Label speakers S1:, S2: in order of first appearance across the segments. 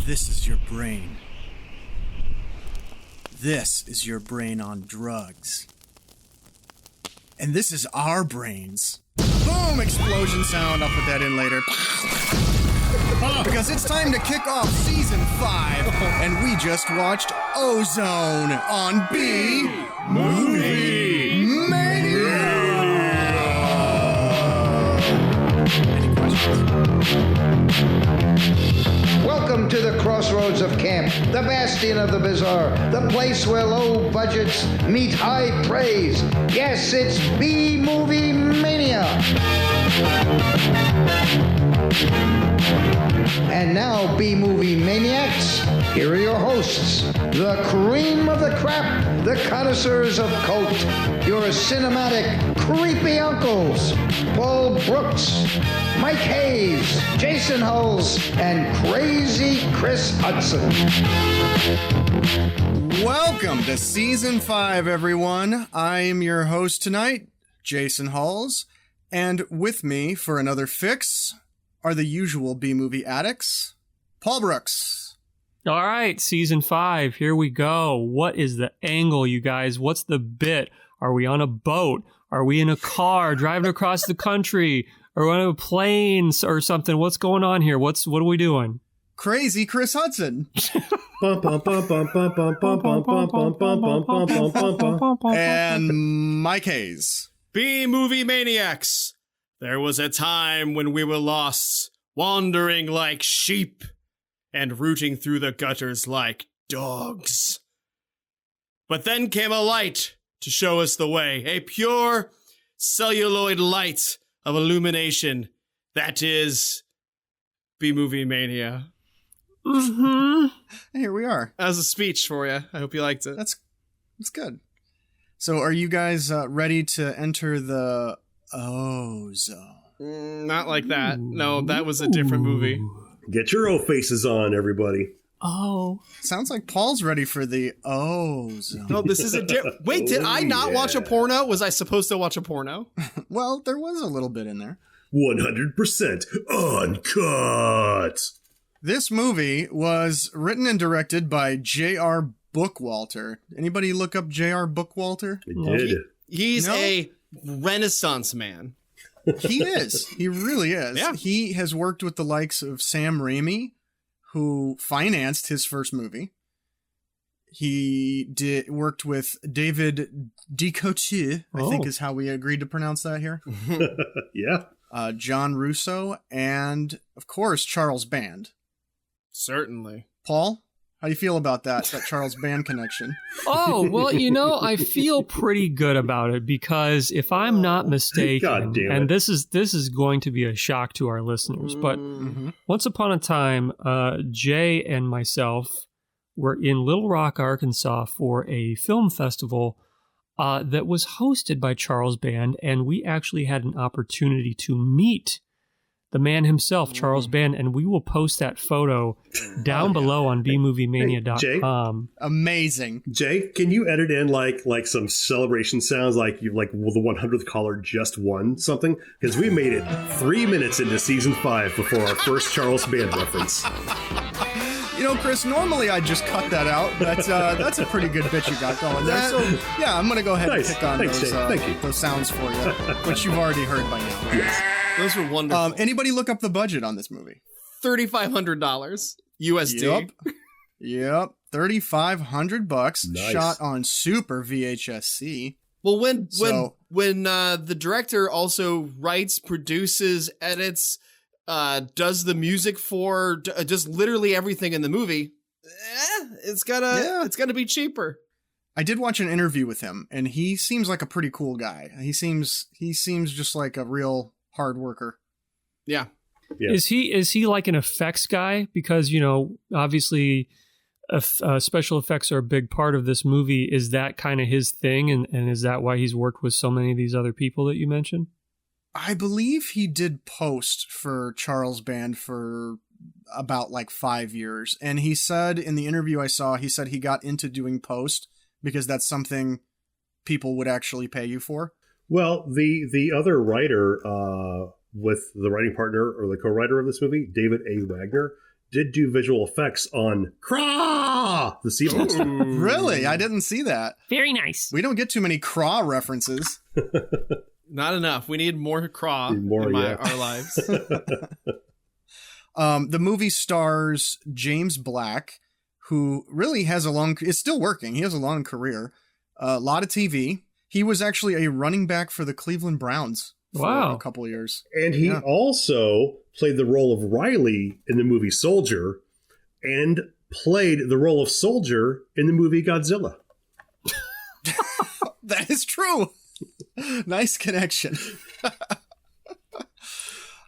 S1: This is your brain. This is your brain on drugs. And this is our brains. Boom! Explosion sound. I'll put that in later. Because it's time to kick off Season 5, and we just watched Ozone on B Movie Mania! Any questions?
S2: Welcome to the crossroads of camp, the bastion of the bizarre, the place where low budgets meet high praise. Yes, it's B-Movie Mania. And now, B-Movie Maniacs, here are your hosts, the cream of the crap, the connoisseurs of cult, your cinematic creepy uncles, Paul Brooks, Mike Hayes, Jason Huls, and crazy Chris Hutson.
S1: Welcome to Season 5, everyone. I am your host tonight, Jason Huls, and with me for another fix are the usual B-movie addicts, Paul Brooks.
S3: All right, Season 5, here we go. What is the angle, you guys? What's the bit? Are we on a boat? Are we in a car driving across the country? Are we on a plane or something? What's going on here? What are we doing?
S1: Crazy Chris Hutson. And Mike Hayes.
S4: B-Movie Maniacs. There was a time when we were lost, wandering like sheep, and rooting through the gutters like dogs. But then came a light to show us the way, a pure celluloid light of illumination. That is B-Movie Mania.
S3: Mm-hmm.
S1: Here we are.
S4: That was a speech for you. I hope you liked it.
S1: That's good. So are you guys ready to enter the Ozone?
S4: Not like that. No, that was a different movie.
S5: Get your O faces on, everybody.
S3: Oh.
S1: Sounds like Paul's ready for the Ozone.
S4: No, this is a Wait, did I not watch a porno? Was I supposed to watch a porno?
S1: Well, there was a little bit in there.
S5: 100% uncut.
S1: This movie was written and directed by J.R. Bookwalter. Anybody look up J.R. Bookwalter?
S5: I did.
S4: He's a Renaissance man.
S1: He is. He really is.
S4: Yeah.
S1: He has worked with the likes of Sam Raimi, who financed his first movie. He worked with David Dicotier, I think is how we agreed to pronounce that here.
S5: Yeah.
S1: John Russo, and, of course, Charles Band.
S4: Certainly.
S1: Paul, how do you feel about that Charles Band connection?
S3: Oh, well, I feel pretty good about it because if I'm not mistaken,
S5: God damn it.
S3: and this is going to be a shock to our listeners, but once upon a time, Jay and myself were in Little Rock, Arkansas for a film festival that was hosted by Charles Band, and we actually had an opportunity to meet the man himself, Charles Band, and we will post that photo down below on bmoviemania.com.
S1: Amazing.
S5: Jay, can you edit in like some celebration sounds like the 100th caller just won something? Because we made it 3 minutes into Season 5 before our first Charles Band reference.
S1: Chris, normally I'd just cut that out, but that's a pretty good bit you got going there. So, yeah, I'm going to go ahead and pick on those sounds for you, which you've already heard by now.
S5: Yes.
S4: Those were wonderful.
S1: Anybody look up the budget on this movie?
S4: $3,500 USD.
S1: Yep. $3,500.
S5: Nice.
S1: Shot on Super VHS-C.
S4: Well, when the director also writes, produces, edits, does the music for just literally everything in the movie, it's gotta be cheaper.
S1: I did watch an interview with him, and he seems like a pretty cool guy. He seems just like a real hard worker.
S4: Yeah.
S3: Is he like an effects guy? Because obviously, special effects are a big part of this movie. Is that kind of his thing, and is that why he's worked with so many of these other people that you mentioned?
S1: I believe he did post for Charles Band for about 5 years. And he said in the interview I saw, he said he got into doing post because that's something people would actually pay you for.
S5: Well, the other writer with the writing partner or the co-writer of this movie, David A. Wagner, did do visual effects on Craw, the sea monster.
S1: Really? I didn't see that.
S3: Very nice.
S1: We don't get too many Craw references.
S4: Not enough. We need more craw in our lives.
S1: The movie stars James Black, who really has is still working. He has a long career. A lot of TV. He was actually a running back for the Cleveland Browns for a couple of years.
S5: And he also played the role of Riley in the movie Soldier and played the role of Soldier in the movie Godzilla.
S1: That is true. Nice connection.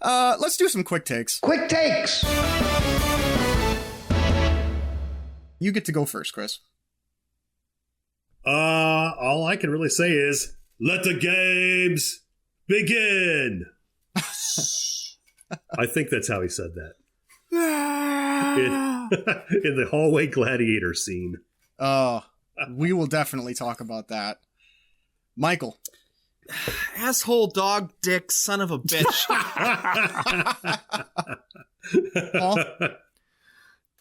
S1: Let's do some quick takes.
S2: Quick takes.
S1: You get to go first, Chris.
S5: All I can really say is, let the games begin. I think that's how he said that. In the hallway gladiator scene.
S1: We will definitely talk about that. Michael.
S4: Asshole dog dick son of a bitch.
S1: Paul?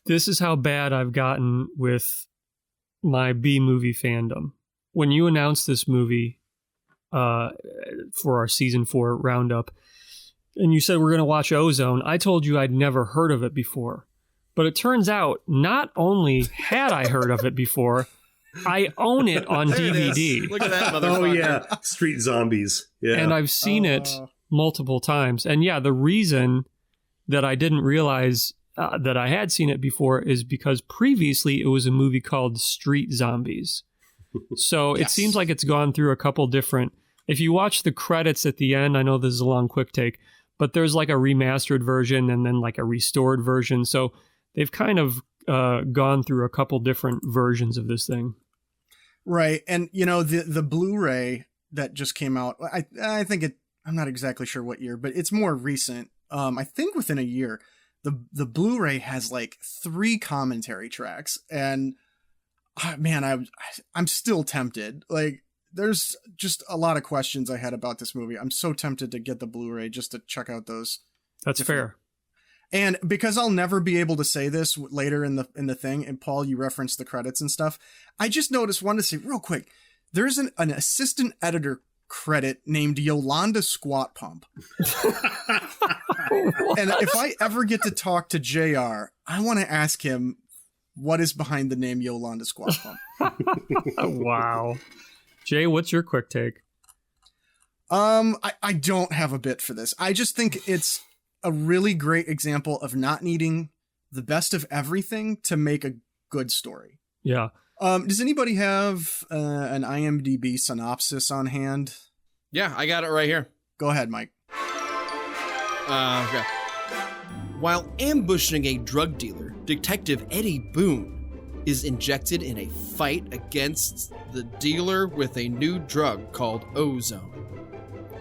S3: This is how bad I've gotten with my B-movie fandom. When you announced this movie for our season 4 roundup, and you said we're going to watch Ozone, I told you I'd never heard of it before. But it turns out, not only had I heard of it before, I own it on DVD.
S4: Look at that motherfucker.
S5: Oh, yeah. Street Zombies. Yeah.
S3: And I've seen it multiple times. And yeah, the reason that I didn't realize that I had seen it before is because previously it was a movie called Street Zombies. So It seems like it's gone through a couple different... If you watch the credits at the end, I know this is a long quick take, but there's like a remastered version and then like a restored version. So they've kind of gone through a couple different versions of this thing.
S1: Right. And, the Blu-ray that just came out, I think I'm not exactly sure what year, but it's more recent. I think within a year. The Blu-ray has like 3 commentary tracks, and man, I'm still tempted. Like, there's just a lot of questions I had about this movie. I'm so tempted to get the Blu-ray just to check out those.
S3: That's fair.
S1: And because I'll never be able to say this later in the thing, and Paul, you referenced the credits and stuff, I just wanted to say real quick, there's an assistant editor credit named Yolanda Squat Pump. And if I ever get to talk to JR, I want to ask him what is behind the name Yolanda Squat Pump.
S3: Wow. Jay, what's your quick take?
S1: I don't have a bit for this. I just think it's a really great example of not needing the best of everything to make a good story.
S3: Yeah.
S1: Does anybody have an IMDb synopsis on hand?
S4: Yeah, I got it right here.
S1: Go ahead, Mike.
S4: Okay. While ambushing a drug dealer, Detective Eddie Boone is injected in a fight against the dealer with a new drug called Ozone,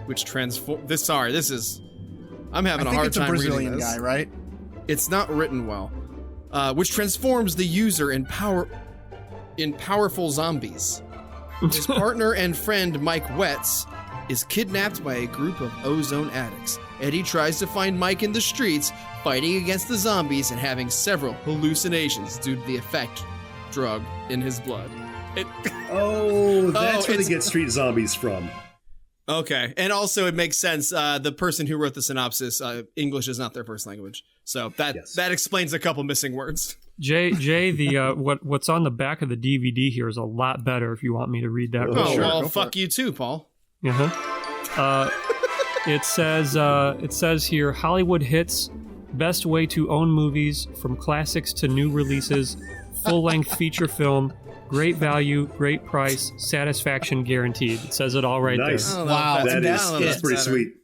S4: which transforms. I'm having a hard time reading this.
S1: Brazilian guy, right?
S4: It's not written well. Which transforms the user in powerful zombies. His partner and friend Mike Wetz is kidnapped by a group of Ozone addicts. Eddie tries to find Mike in the streets, fighting against the zombies and having several hallucinations due to the effect drug in his blood.
S5: That's where they get Street Zombies from.
S4: Okay, and also it makes sense. The person who wrote the synopsis, English is not their first language, so that explains a couple missing words.
S3: Jay, the what's on the back of the DVD here is a lot better. If you want me to read that,
S4: well, fuck you too, Paul.
S3: It says here, Hollywood hits, best way to own movies, from classics to new releases, full-length feature film. Great value, great price, satisfaction guaranteed. It says it all right there.
S5: Oh, wow, that's pretty sweet,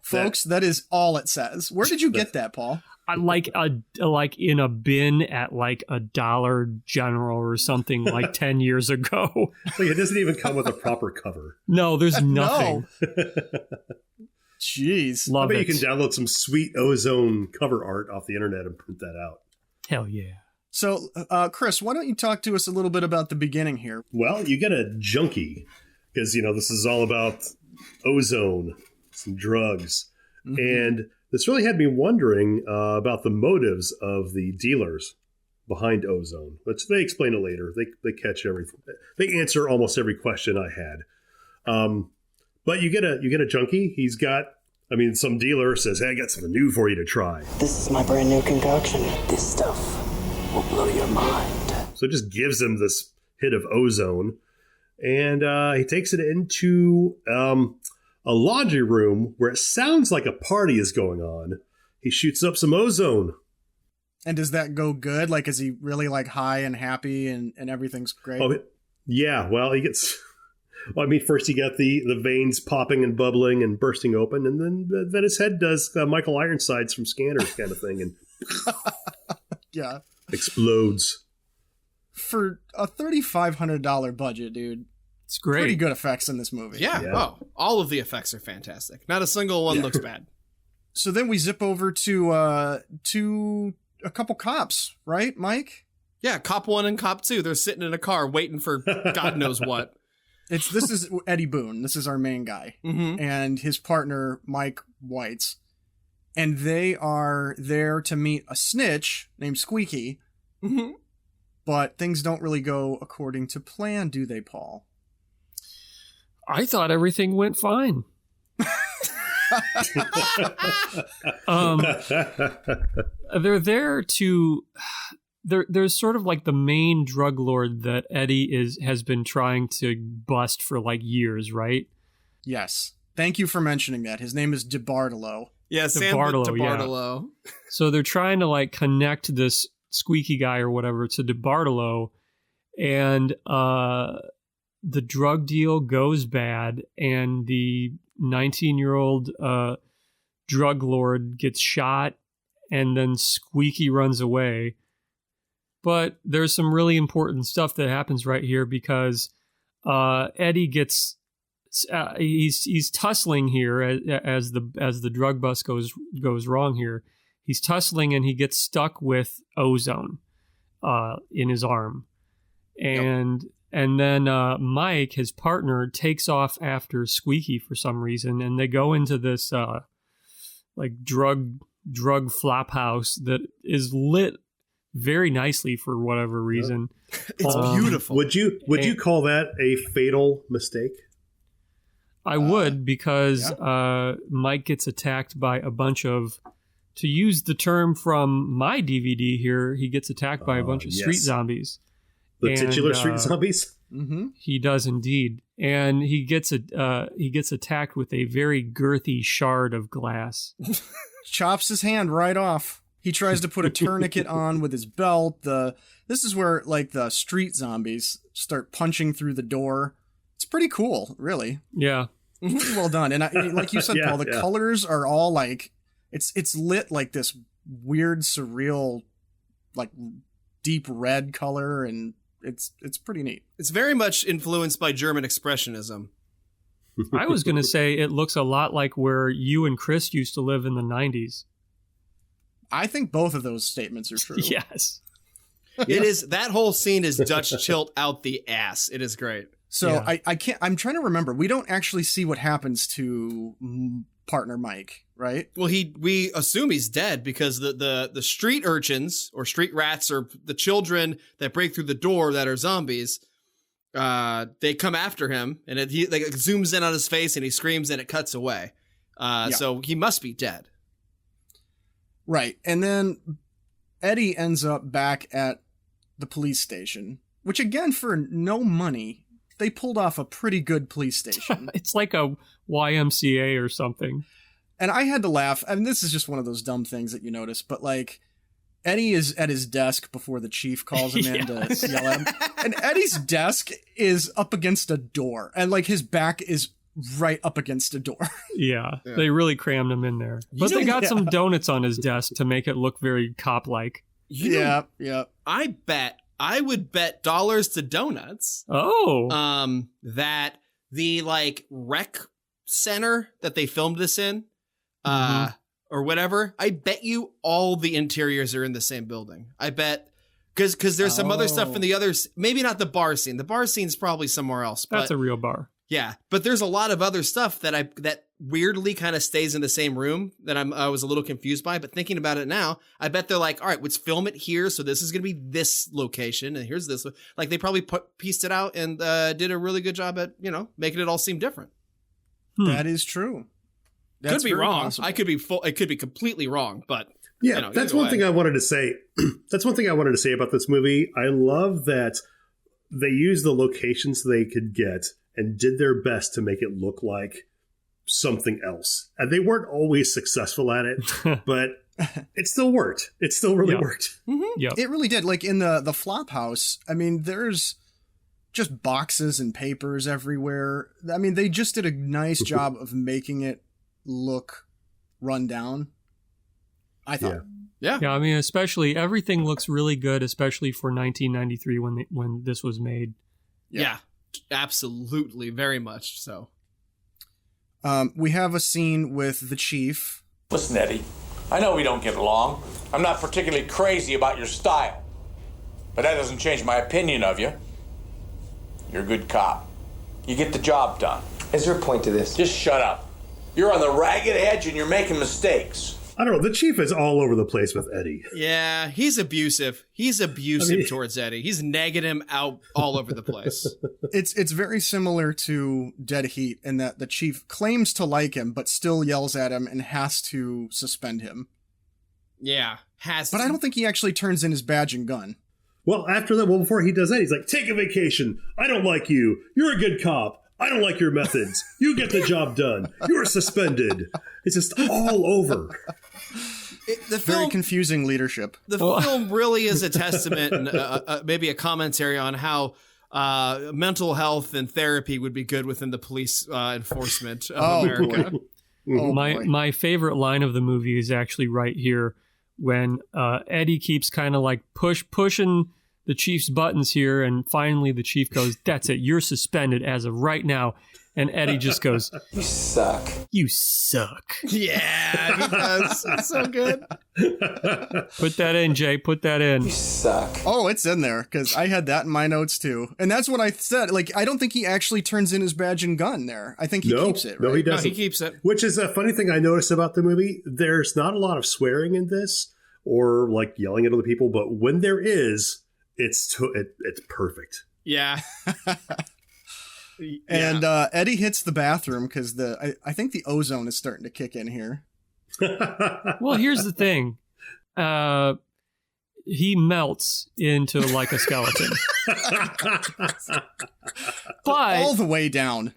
S1: folks. That is all it says. Where did you get that, Paul?
S3: Like in a bin at like a Dollar General or something like 10 years ago.
S5: Like, it doesn't even come with a proper cover.
S3: No, there's nothing.
S1: Jeez,
S3: love it.
S5: You can download some sweet Ozone cover art off the internet and print that out.
S3: Hell yeah.
S1: So, Chris, why don't you talk to us a little bit about the beginning here?
S5: Well, you get a junkie, because, this is all about ozone, some drugs. Mm-hmm. And This really had me wondering about the motives of the dealers behind Ozone, which they explain it later. They catch everything. They answer almost every question I had. But you get a junkie. He's got, some dealer says, "Hey, I got something new for you to try."
S6: This is my brand new concoction. This stuff will blow your mind.
S5: So it just gives him this hit of Ozone, and he takes it into a laundry room where it sounds like a party is going on. He shoots up some Ozone.
S1: And does that go good? Like, is he really like high and happy and everything's great?
S5: Oh, yeah. Well, he gets... first he got the veins popping and bubbling and bursting open, and then his head does Michael Ironsides from Scanners kind of thing, and
S1: yeah,
S5: explodes.
S1: For a $3,500 budget, dude,
S3: it's great.
S1: Pretty good effects in this movie.
S4: Yeah. Oh, all of the effects are fantastic. Not a single one looks bad.
S1: So then we zip over to a couple cops, right, Mike?
S4: Yeah, cop 1 and cop 2. They're sitting in a car waiting for God knows what.
S1: This is Eddie Boone. This is our main guy, and his partner Mike Weitz, and they are there to meet a snitch named Squeaky. But things don't really go according to plan, do they, Paul?
S3: I thought everything went fine. They're there to... There's sort of like the main drug lord that Eddie has been trying to bust for like years, right?
S1: Yes. Thank you for mentioning that. His name is DeBartolo.
S4: Yeah, Sam DeBartolo.
S3: Yeah. So they're trying to like connect this Squeaky guy or whatever to DeBartolo, and the drug deal goes bad, and the 19-year-old drug lord gets shot, and then Squeaky runs away. But there's some really important stuff that happens right here, because Eddie gets he's tussling here as the drug bust goes wrong here. He's tussling and he gets stuck with Ozone in his arm, and then Mike, his partner, takes off after Squeaky for some reason, and they go into this like drug flop house that is lit very nicely for whatever reason.
S4: It's beautiful.
S5: Would you call that a fatal mistake?
S3: I would, because Mike gets attacked by a bunch of, to use the term from my DVD here, he gets attacked by a bunch of street zombies.
S5: The titular street zombies?
S1: Mm-hmm.
S3: He does indeed. And he gets attacked with a very girthy shard of glass.
S1: Chops his hand right off. He tries to put a tourniquet on with his belt. This is where like the street zombies start punching through the door. It's pretty cool, really.
S3: Yeah.
S1: Pretty well done. And like you said, Paul, the colors are all like, it's lit like this weird, surreal, like deep red color, and it's pretty neat.
S4: It's very much influenced by German Expressionism.
S3: I was going to say it looks a lot like where you and Chris used to live in the 90s.
S1: I think both of those statements are true.
S3: Yes.
S4: It is. That whole scene is Dutch Chilt out the ass. It is great.
S1: So yeah. I'm trying to remember. We don't actually see what happens to partner Mike, right?
S4: Well, we assume he's dead, because the street urchins or street rats, or the children that break through the door that are zombies, they come after him, and it zooms in on his face and he screams and it cuts away. So he must be dead.
S1: Right. And then Eddie ends up back at the police station, which again, for no money, they pulled off a pretty good police station.
S3: It's like a YMCA or something.
S1: And I had to laugh. I mean, this is just one of those dumb things that you notice, but like Eddie is at his desk before the chief calls him in to yell at him. And Eddie's desk is up against a door, and like his back is right up against a door.
S3: Yeah, they really crammed him in there. But they got some donuts on his desk to make it look very cop-like.
S1: Yeah.
S4: I would bet dollars to donuts.
S3: Oh.
S4: That the like rec center that they filmed this in, or whatever, I bet you all the interiors are in the same building. I bet, because there's some other stuff in the others. Maybe not the bar scene. The bar scene's probably somewhere else. But
S3: that's a real bar.
S4: Yeah, but there's a lot of other stuff that weirdly kind of stays in the same room that I was a little confused by. But thinking about it now, I bet they're like, all right, let's film it here. So this is going to be this location. And here's this. Like they probably pieced it out and did a really good job at, making it all seem different.
S1: That is true. That's
S4: could be wrong.
S1: possible.
S4: It could be completely wrong, but
S5: yeah, that's one thing I wanted to say. That's one thing I wanted to say about this movie. I love that they used the locations they could get and did their best to make it look like something else. And they weren't always successful at it, but it still worked. It still really worked.
S3: Mm-hmm. Yeah,
S1: it really did. Like in the flop house, I mean, there's just boxes and papers everywhere. I mean, they just did a nice job of making it look run down, I thought.
S4: Yeah.
S3: I mean, especially everything looks really good, especially for 1993 when this was made.
S4: Yeah, absolutely, very much so.
S1: We have a scene with the chief.
S7: Listen, Eddie, I know we don't get along. I'm not particularly crazy about your style, but that doesn't change my opinion of you. You're a good cop. You get the job done.
S6: Is there a point to this?
S7: Just shut up. You're on the ragged edge and you're making mistakes.
S5: I don't know. The chief is all over the place with Eddie.
S4: Yeah, he's abusive. He's abusive towards Eddie. He's negging him out all over the place.
S1: It's very similar to Dead Heat in that the chief claims to like him, but still yells at him and has to suspend him.
S4: Yeah,
S1: But I don't think he actually turns in his badge and gun.
S5: Well, before he does that, he's like, take a vacation. I don't like you. You're a good cop. I don't like your methods. You get the job done. You're suspended. It's just all over.
S1: Very confusing leadership.
S4: The film really is a testament and maybe a commentary on how mental health and therapy would be good within the police enforcement of America.
S3: My favorite line of the movie is actually right here when Eddie keeps kind of like pushing the chief's buttons here, and finally the chief goes, "That's it, you're suspended as of right now." And Eddie just goes,
S6: You suck.
S3: "You suck."
S4: Yeah, he does. It's so good.
S3: Put that in, Jay. Put that in.
S6: You suck.
S1: Oh, it's in there, because I had that in my notes too. And that's what I said. Like, I don't think he actually turns in his badge and gun there. I think he keeps it, right?
S5: No, he doesn't.
S4: No, he keeps it.
S5: Which is a funny thing I noticed about the movie. There's not a lot of swearing in this or like yelling at other people, but when there is, it's perfect.
S4: Yeah.
S1: And Eddie hits the bathroom because I think the ozone is starting to kick in here.
S3: Well, here's the thing. He melts into like a skeleton. But
S1: all the way down.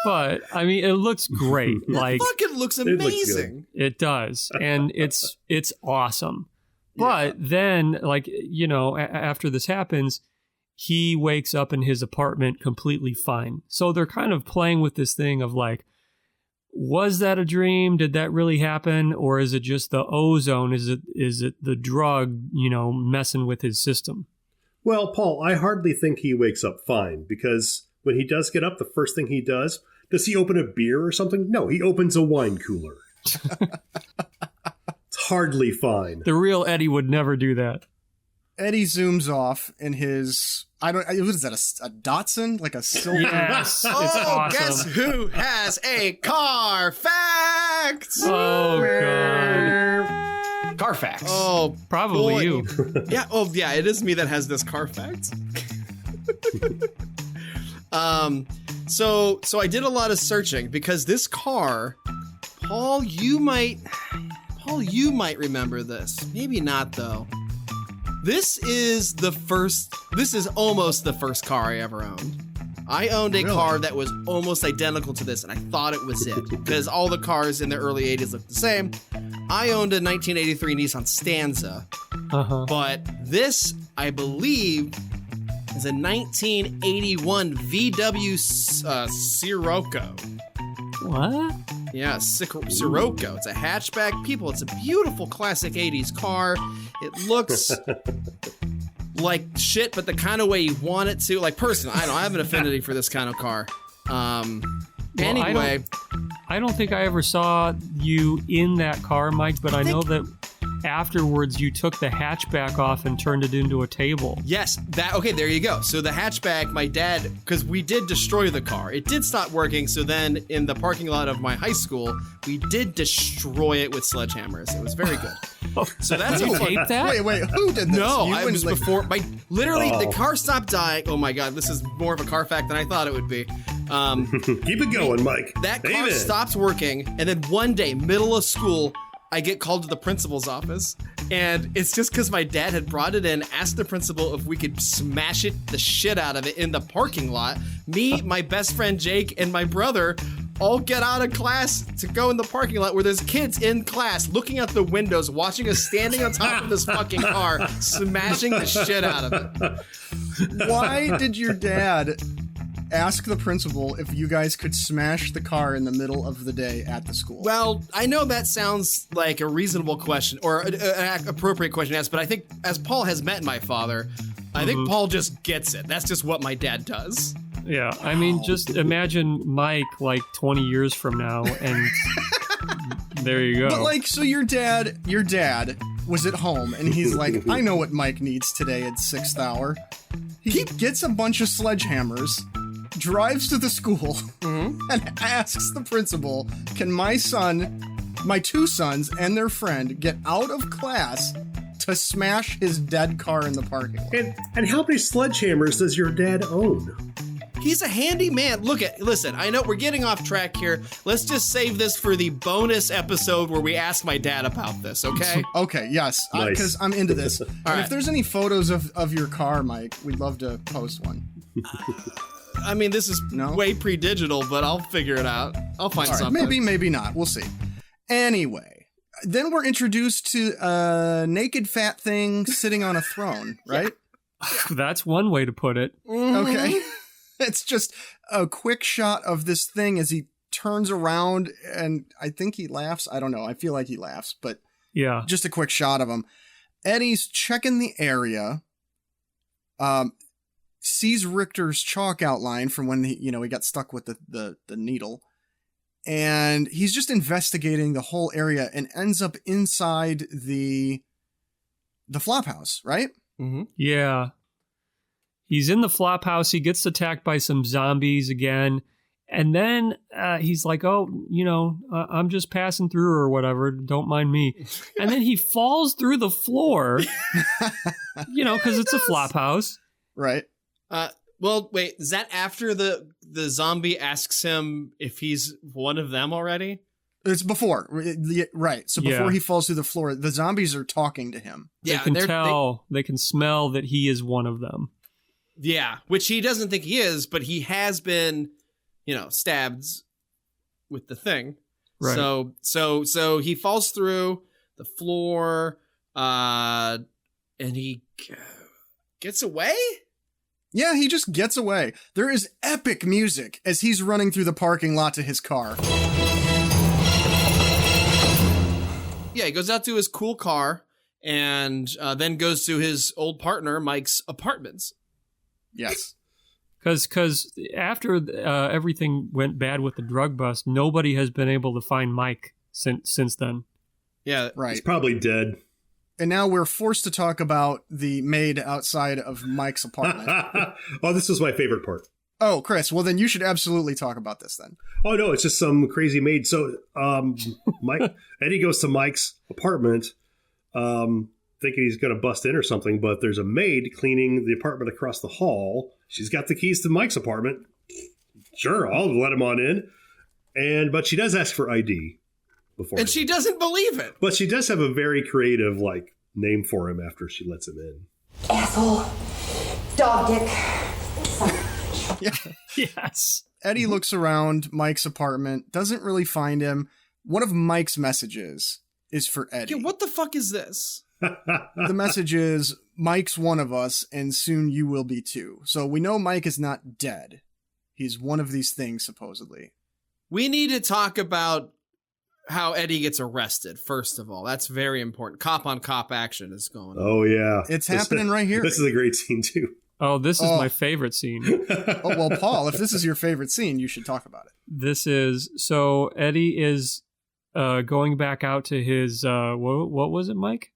S3: But I mean, it looks great. Like,
S4: it fucking looks amazing.
S3: It does, and it's awesome. But then, like, after this happens, he wakes up in his apartment completely fine. So they're kind of playing with this thing of like, was that a dream? Did that really happen? Or is it just the ozone? Is it the drug, messing with his system?
S5: Well, Paul, I hardly think he wakes up fine, because when he does get up, the first thing he does he open a beer or something? No, he opens a wine cooler. It's hardly fine.
S3: The real Eddie would never do that.
S1: Eddie zooms off in his, what is that, a Datsun? Like a silver?
S3: Yes, it's awesome.
S4: Guess who has a car fact?
S3: Oh, God.
S4: Carfax. Oh,
S3: probably
S4: boy.
S3: You.
S4: Yeah. Oh, yeah. It is me that has this Carfax. So I did a lot of searching because this car, Paul, you might remember this. Maybe not though. This is almost the first car I ever owned. I owned a car that was almost identical to this, and I thought it was it because all the cars in the early 80s looked the same. I owned a 1983 Nissan Stanza, but this, I believe, is a 1981 VW Sirocco.
S3: What?
S4: Yeah, Sirocco. It's a hatchback. People, it's a beautiful classic 80s car. It looks like shit, but the kind of way you want it to. Like, personally, I have an affinity for this kind of car. Anyway.
S3: I don't think I ever saw you in that car, Mike, but I know that afterwards you took the hatchback off and turned it into a table.
S4: Yes, okay, there you go. So the hatchback, my dad, because we did destroy the car. It did stop working, so then in the parking lot of my high school, we did destroy it with sledgehammers. It was very good. So that's
S3: You
S4: a fun.
S3: taped that?
S1: Wait, who did this?
S4: No,
S1: You
S4: I
S1: and,
S4: was
S1: like-
S4: before. The car stopped dying. Oh my god, this is more of a car fact than I thought it would be.
S5: Keep it going, Mike.
S4: That car
S5: Amen.
S4: stopped working, and then one day, middle of school, I get called to the principal's office, and it's just because my dad had brought it in, asked the principal if we could smash the shit out of it in the parking lot. Me, my best friend Jake, and my brother all get out of class to go in the parking lot where there's kids in class looking out the windows, watching us standing on top of this fucking car, smashing the shit out of it.
S1: Why did your dad ask the principal if you guys could smash the car in the middle of the day at the school?
S4: Well, I know that sounds like a reasonable question or an appropriate question to ask, but I think as Paul has met my father, I think Paul just gets it. That's just what my dad does.
S3: Yeah, I mean, just imagine Mike like 20 years from now, and there you go.
S1: But like, so your dad was at home and he's like, I know what Mike needs today at 6th hour. He gets a bunch of sledgehammers, drives to the school, and asks the principal, can my two sons and their friend get out of class to smash his dead car in the parking lot?
S5: And how many sledgehammers does your dad own?
S4: He's a handy man. Listen, I know we're getting off track here. Let's just save this for the bonus episode where we ask my dad about this, okay?
S1: Okay, yes,
S5: Nice.
S1: because I'm into this. And
S4: right.
S1: if there's any photos of your car, Mike, we'd love to post one.
S4: I mean, this is
S1: No?
S4: way pre-digital, but I'll figure it out. I'll find
S1: All right,
S4: something.
S1: maybe not. We'll see. Anyway, then we're introduced to a naked fat thing sitting on a throne, right?
S3: That's one way to put it.
S1: Okay. It's just a quick shot of this thing as he turns around, and I think he laughs. I don't know. I feel like he laughs, but
S3: Yeah.
S1: just a quick shot of him. Eddie's checking the area, sees Richter's chalk outline from when he got stuck with the needle, and he's just investigating the whole area and ends up inside the flop house, right?
S3: Yeah. He's in the flop house. He gets attacked by some zombies again. And then he's like, I'm just passing through or whatever. Don't mind me. And then he falls through the floor, because it's a flop house.
S1: Right.
S4: Well, wait, is that after the zombie asks him if he's one of them already?
S1: It's before, right? So before
S3: Yeah.
S1: he falls through the floor, the zombies are talking to him.
S3: They can tell, they can smell that he is one of them.
S4: Yeah, which he doesn't think he is, but he has been, stabbed with the thing.
S3: Right.
S4: So he falls through the floor, and he gets away.
S1: Yeah, he just gets away. There is epic music as he's running through the parking lot to his car.
S4: Yeah, he goes out to his cool car and then goes to his old partner Mike's apartments.
S1: Yes.
S3: Because after everything went bad with the drug bust, nobody has been able to find Mike since then.
S4: Yeah,
S1: Right.
S5: He's probably dead.
S1: And now we're forced to talk about the maid outside of Mike's apartment.
S5: Oh, this was my favorite part.
S1: Oh, Chris, well then you should absolutely talk about this then.
S5: Oh no, it's just some crazy maid. So Eddie goes to Mike's apartment, thinking he's going to bust in or something, but there's a maid cleaning the apartment across the hall. She's got the keys to Mike's apartment. Sure, I'll let him on in. But she does ask for ID before.
S4: and she doesn't believe it.
S5: But she does have a very creative name for him after she lets him in.
S8: Asshole. Dog dick.
S3: Yes.
S1: Eddie looks around Mike's apartment, doesn't really find him. One of Mike's messages is for Eddie.
S4: Yeah, what the fuck is this?
S1: The message is, Mike's one of us, and soon you will be too. So we know Mike is not dead. He's one of these things, supposedly.
S4: We need to talk about how Eddie gets arrested, first of all. That's very important. Cop on cop action is going on.
S5: Oh yeah,
S1: It's happening right here.
S5: This is a great scene too.
S3: Oh, this is my favorite scene.
S1: Oh, well, Paul, if this is your favorite scene, you should talk about it.
S3: This is, so Eddie is going back out to his, what was it, Mike?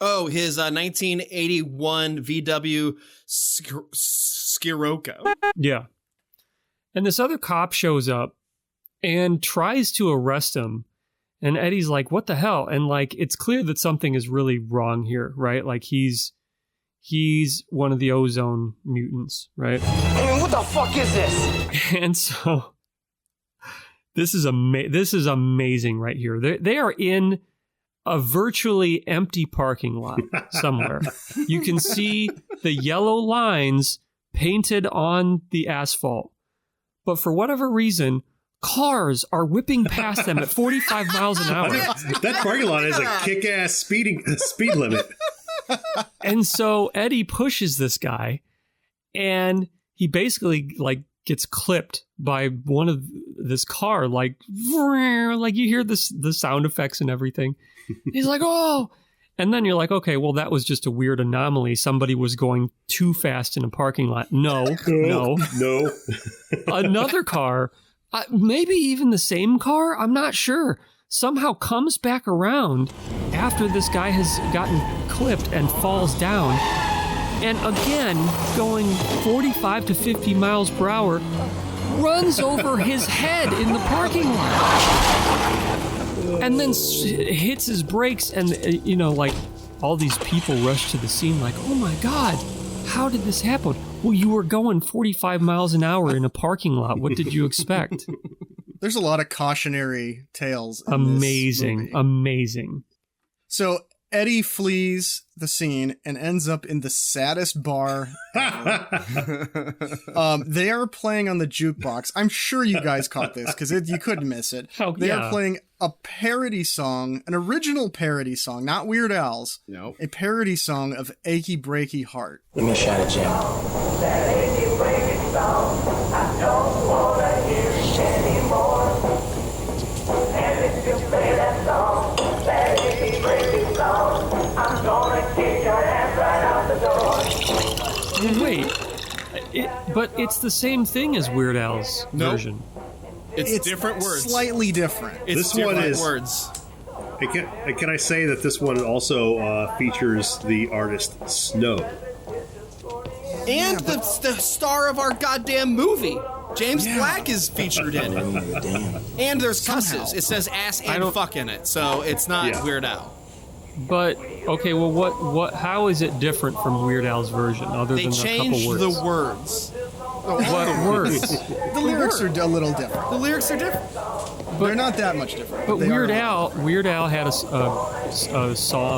S4: Oh, his 1981 VW Scirocco.
S3: Yeah. And this other cop shows up and tries to arrest him. And Eddie's like, what the hell? And like, it's clear that something is really wrong here, right? Like he's one of the Ozone mutants, right?
S6: Hey, what the fuck is this?
S3: And so this is amazing right here. They are in a virtually empty parking lot somewhere. You can see the yellow lines painted on the asphalt. But for whatever reason, cars are whipping past them at 45 miles an hour.
S5: That parking lot is a kick-ass speed limit.
S3: And so Eddie pushes this guy, and he basically like gets clipped by one of this car, like you hear the sound effects and everything. He's like, oh, and then you're like, okay, well, that was just a weird anomaly. Somebody was going too fast in a parking lot. No. Another car, maybe even the same car, I'm not sure, somehow comes back around after this guy has gotten clipped and falls down. And again, going 45 to 50 miles per hour, runs over his head in the parking lot. And then hits his brakes, and, like, all these people rush to the scene like, oh my God, how did this happen? Well, you were going 45 miles an hour in a parking lot. What did you expect?
S1: There's a lot of cautionary tales in this movie.
S3: Amazing.
S1: So Eddie flees the scene and ends up in the saddest bar ever. They are playing on the jukebox. I'm sure you guys caught this because you couldn't miss it. They are playing a parody song, an original parody song, not Weird Al's.
S4: Nope.
S1: A parody song of Achy Breaky Heart.
S6: Give me a shot of Jim.
S9: That achy breaky song, I don't want to hear it anymore. And if you play that song, that achy breaky song, I'm gonna kick your ass right out the door.
S3: Wait, but it's the same thing as Weird Al's version.
S4: It's different words.
S1: Slightly different.
S4: It's
S5: this one is
S4: words.
S5: Can I say that this one also features the artist Snow?
S4: And the star of our goddamn movie. James Black is featured in it. And there's cusses. It says ass and fuck in it, so it's not Weird Al.
S3: But okay, well, what? How is it different from Weird Al's version, other than a couple words?
S4: They changed the words.
S3: What words?
S1: The lyrics are a little different.
S4: The lyrics are different.
S1: They're not that much different.
S3: But Weird Al had a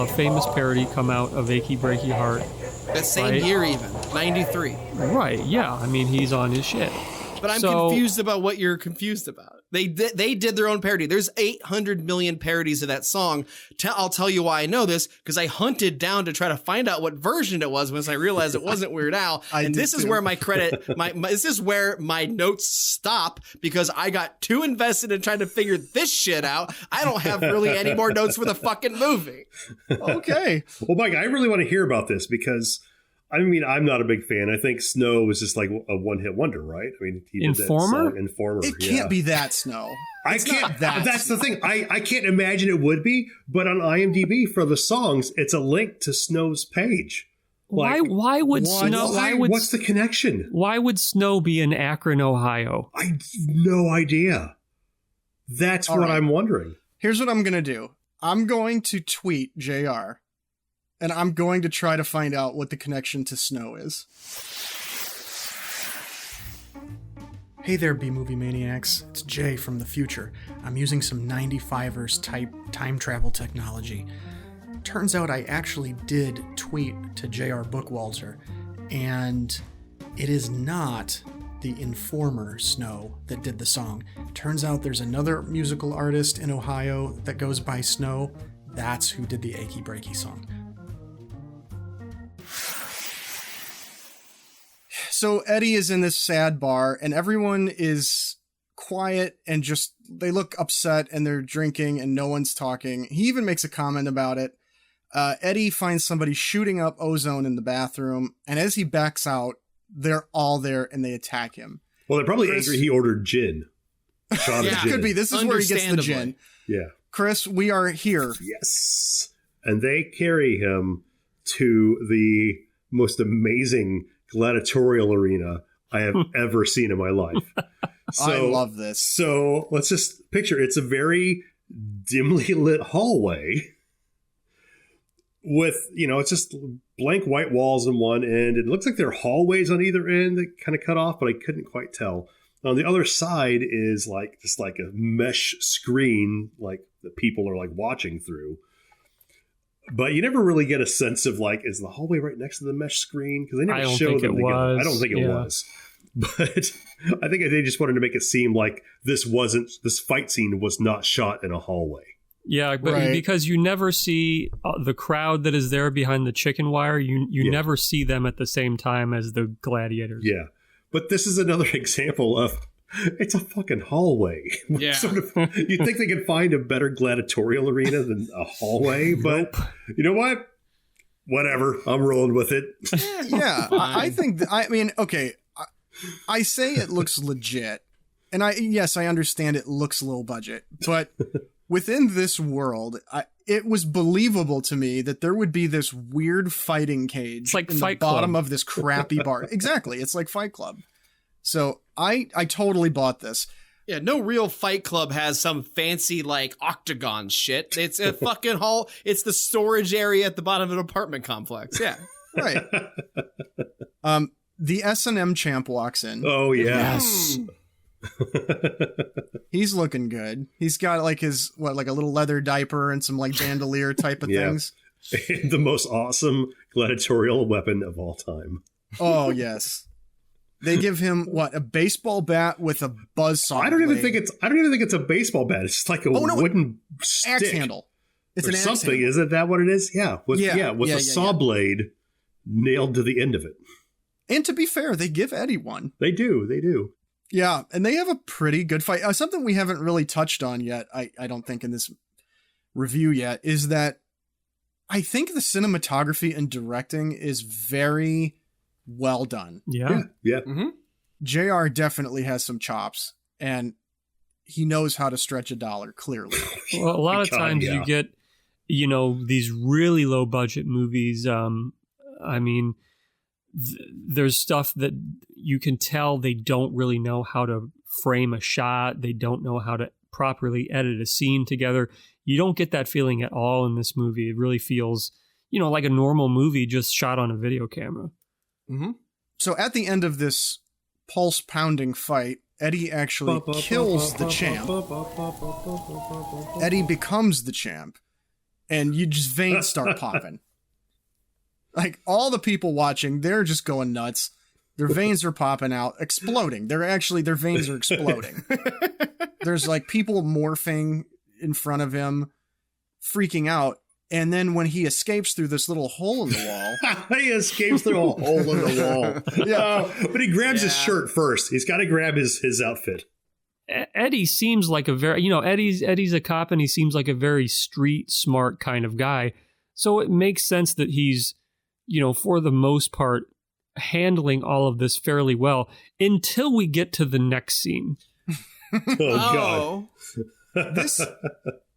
S3: famous parody come out of Achy Breaky Heart.
S4: That same year even, 93.
S3: Right, yeah. I mean, he's on his shit.
S4: But I'm confused about what you're confused about. They did their own parody. There's 800 million parodies of that song. I'll tell you why I know this, because I hunted down to try to find out what version it was once I realized it wasn't Weird Al. And this is where my credit, this is where my notes stop, because I got too invested in trying to figure this shit out. I don't have really any more notes for the fucking movie.
S1: Okay.
S5: Well, Mike, I really want to hear about this because, I mean, I'm not a big fan. I think Snow was just like a one-hit wonder, right? I mean, he did
S3: Informer?
S5: that song, Informer.
S1: It can't be that Snow.
S5: That's the thing. I can't imagine it would be, but on IMDb for the songs, it's a link to Snow's page.
S3: Why would Snow?
S5: What's the connection?
S3: Why would Snow be in Akron, Ohio?
S5: I have no idea. That's what I'm wondering.
S1: Here's what I'm going to do. I'm going to tweet JR. And I'm going to try to find out what the connection to Snow is. Hey there, B-Movie Maniacs. It's Jay from the future. I'm using some 95ers type time travel technology. Turns out I actually did tweet to JR Bookwalter, and it is not the Informer Snow that did the song. Turns out there's another musical artist in Ohio that goes by Snow. That's who did the Achy Breaky song. So Eddie is in this sad bar and everyone is quiet and just, they look upset and they're drinking and no one's talking. He even makes a comment about it. Eddie finds somebody shooting up Ozone in the bathroom, and as he backs out, they're all there and they attack him.
S5: Well, they're probably angry he ordered gin.
S1: Could be. This is where he gets the gin.
S5: Yeah.
S1: Chris, we are here.
S5: Yes. and they carry him to the most amazing gladiatorial arena I have ever seen in my life. So,
S1: I love this.
S5: So let's just picture it's a very dimly lit hallway with, it's just blank white walls on one end. It looks like there are hallways on either end that kind of cut off, but I couldn't quite tell. On the other side is just like a mesh screen, like that people are like watching through. But you never really get a sense of is the hallway right next to the mesh screen? Because they never show them together. I don't think it was. But I think they just wanted to make it seem like this fight scene was not shot in a hallway.
S3: Yeah, but because you never see the crowd that is there behind the chicken wire, you never see them at the same time as the gladiators.
S5: Yeah. But this is another example of it's a fucking hallway.
S4: Yeah.
S5: You'd think they could find a better gladiatorial arena than a hallway, but you know what? Whatever. I'm rolling with it.
S1: Yeah. I think, okay. I say it looks legit. And I understand it looks low budget, but within this world, it was believable to me that there would be this weird fighting cage
S3: like
S1: in
S3: Fight
S1: the bottom
S3: Club.
S1: of this crappy bar. Exactly. It's like Fight Club. So I totally bought this.
S4: Yeah, no real Fight Club has some fancy octagon shit. It's a fucking hall. It's the storage area at the bottom of an apartment complex. Yeah.
S1: Right. The S&M champ walks in.
S5: Oh, yes.
S1: He's looking good. He's got his a little leather diaper and some bandolier type of things.
S5: The most awesome gladiatorial weapon of all time.
S1: Oh yes. They give him a baseball bat with a buzzsaw.
S5: I don't even think it's a baseball bat. It's just like a wooden stick.
S1: Axe handle. It's an
S5: something.
S1: axe handle.
S5: Isn't that what it is? Yeah. With a saw blade nailed to the end of it.
S1: And to be fair, they give Eddie one.
S5: They do.
S1: Yeah, and they have a pretty good fight. Something we haven't really touched on yet, I don't think in this review yet, is that I think the cinematography and directing is very well done.
S3: Yeah.
S5: Mm-hmm.
S1: JR definitely has some chops, and he knows how to stretch a dollar, clearly.
S3: Well, a lot of times you get, these really low budget movies. There's stuff that you can tell they don't really know how to frame a shot. They don't know how to properly edit a scene together. You don't get that feeling at all in this movie. It really feels, like a normal movie just shot on a video camera.
S1: Mm-hmm. So at the end of this pulse-pounding fight, Eddie actually kills the champ. Eddie becomes the champ, and veins start popping. All the people watching, they're just going nuts. Their veins are popping out, exploding. Their veins are exploding. There's people morphing in front of him, freaking out. And then when he escapes through this little hole in the wall.
S5: He escapes through a hole in the wall. Yeah. But he grabs his shirt first. He's got to grab his outfit.
S3: Eddie seems like a very, Eddie's a cop and he seems like a very street smart kind of guy. So it makes sense that he's, for the most part, handling all of this fairly well until we get to the next scene.
S5: God.
S1: This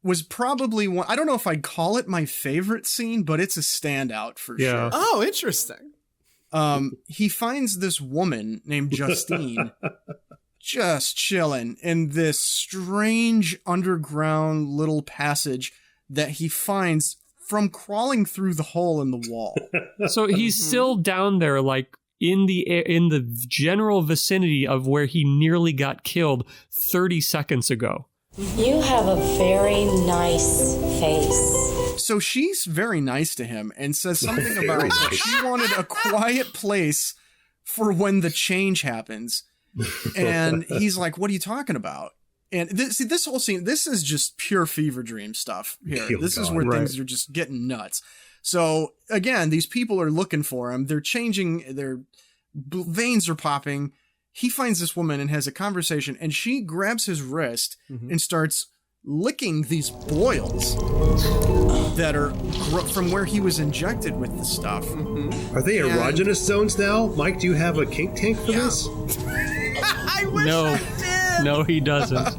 S1: was probably one, I don't know if I'd call it my favorite scene, but it's a standout for sure.
S4: Oh, interesting.
S1: He finds this woman named Justine just chilling in this strange underground little passage that he finds from crawling through the hole in the wall.
S3: So he's still down there, in the general vicinity of where he nearly got killed 30 seconds ago.
S10: You have a very nice face.
S1: So she's very nice to him and says something about she wanted a quiet place for when the change happens. And he's like, what are you talking about? And this whole scene, this is just pure fever dream stuff here. This is where things are just getting nuts. So again, these people are looking for him. They're changing, their veins are popping. He finds this woman and has a conversation, and she grabs his wrist and starts licking these boils that are from where he was injected with the stuff.
S5: Are they erogenous zones now? Mike, do you have a kink tank for this?
S4: I wish I did.
S3: No, he doesn't.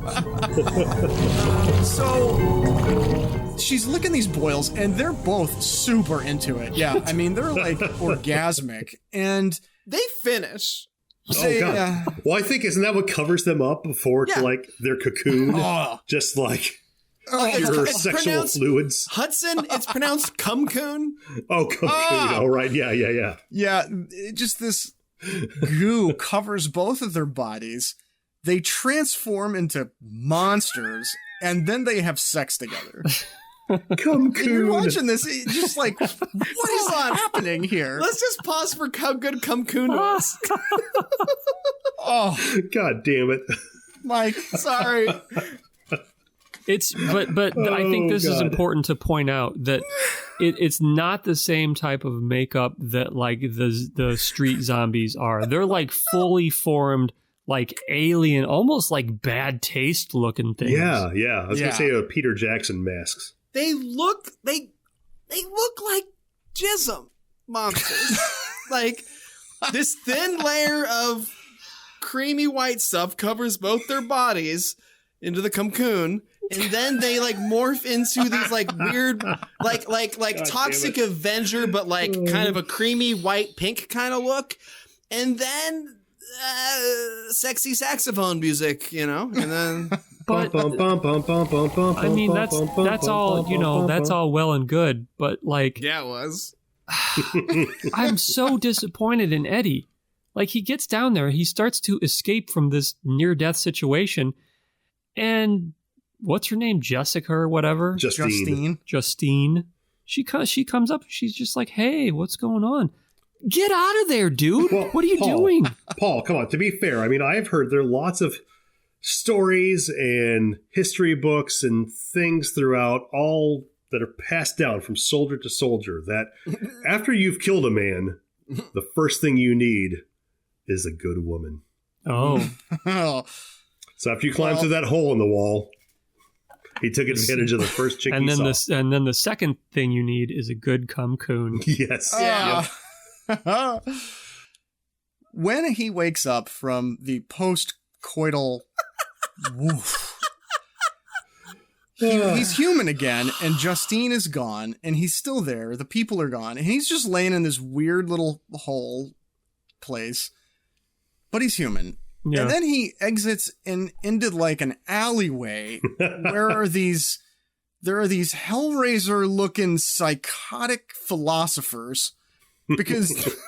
S1: So she's licking these boils, and they're both super into it. Yeah, I mean, they're like orgasmic, and
S4: they finish.
S5: Oh god! Well, I think isn't that what covers them up before to like their cocoon? Just like your sexual fluids.
S4: Hutson, it's pronounced cumcoon.
S5: Oh, cumcoon. Oh, right. Yeah.
S1: Yeah, just this goo covers both of their bodies. They transform into monsters, and then they have sex together.
S5: Cumcoon.
S1: You're watching this, just like, what is happening here?
S4: Let's just pause for how good Cumcoon was.
S1: Oh,
S5: god damn it,
S1: Mike! Sorry.
S3: But I think this is important to point out that it's not the same type of makeup that like the street zombies are. They're like fully formed, like alien, almost like Bad Taste looking things.
S5: Yeah. I was gonna say Peter Jackson masks.
S4: They look like jism monsters. Like this thin layer of creamy white stuff covers both their bodies into the cumcoon. And then they like morph into these like weird, like Toxic Avenger, but like kind of a creamy white pink kind of look. And then sexy saxophone music, and then.
S3: But I mean, that's all, that's all well and good. But like,
S4: yeah, it was.
S3: I'm so disappointed in Eddie. Like he gets down there, he starts to escape from this near-death situation, and. What's her name? Jessica or whatever?
S1: Justine.
S3: She comes up. She's just like, hey, what's going on? Get out of there, dude.
S5: Well,
S3: what are you doing?
S5: Paul, come on. To be fair, I mean, I've heard there are lots of stories and history books and things throughout all that are passed down from soldier to soldier that after you've killed a man, the first thing you need is a good woman.
S3: Oh.
S5: So after you climb through that hole in the wall, he took advantage of the first chick he saw.
S3: And then the second thing you need is a good cumcoon.
S5: Yes.
S1: Yeah. When he wakes up from the post-coital woof, he's human again, and Justine is gone, and he's still there. The people are gone, and he's just laying in this weird little hole place, but he's human. Yeah. And then he exits into like an alleyway where there are these Hellraiser-looking psychotic philosophers because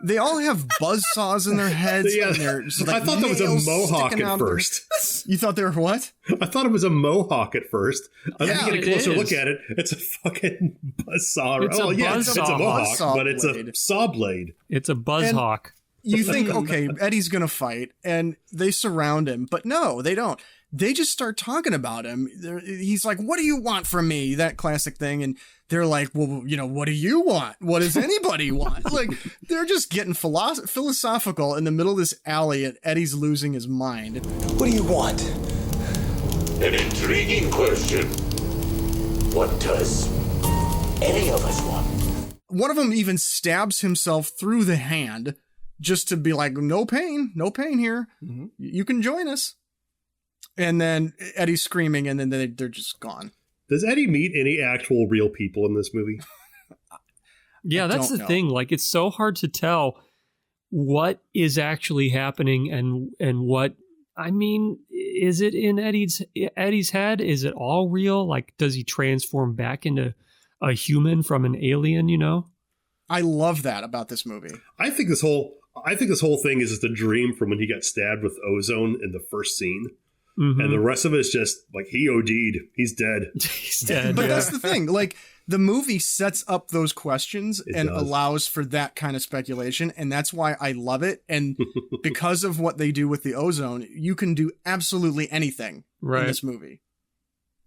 S1: they all have buzzsaws in their heads.
S5: Yeah.
S1: And they're just, like,
S5: I thought that was a mohawk at first.
S1: You thought they were what?
S5: I thought it was a mohawk at first. And then you get a closer look at it. It's a fucking buzzsaw.
S3: It's
S5: it's a mohawk, but it's a saw blade.
S3: It's a buzzhawk.
S1: You think, okay, Eddie's going to fight, and they surround him. But no, they don't. They just start talking about him. He's like, what do you want from me? That classic thing. And they're like, well, what do you want? What does anybody want? Like, they're just getting philosophical in the middle of this alley, and Eddie's losing his mind.
S6: What do you want?
S9: An intriguing question. What does any of us want?
S1: One of them even stabs himself through the hand just to be like, no pain here. Mm-hmm. You can join us. And then Eddie's screaming, and then they're just gone.
S5: Does Eddie meet any actual real people in this movie?
S3: Yeah, that's the thing. Like, it's so hard to tell what is actually happening and what. I mean, is it in Eddie's head? Is it all real? Like, does he transform back into a human from an alien?
S1: I love that about this movie.
S5: I think this whole thing is just a dream from when he got stabbed with ozone in the first scene. Mm-hmm. And the rest of it is just like he OD'd. He's dead.
S3: He's dead.
S1: But that's the thing. Like, the movie sets up those questions and allows for that kind of speculation. And that's why I love it. And because of what they do with the ozone, you can do absolutely anything in this movie,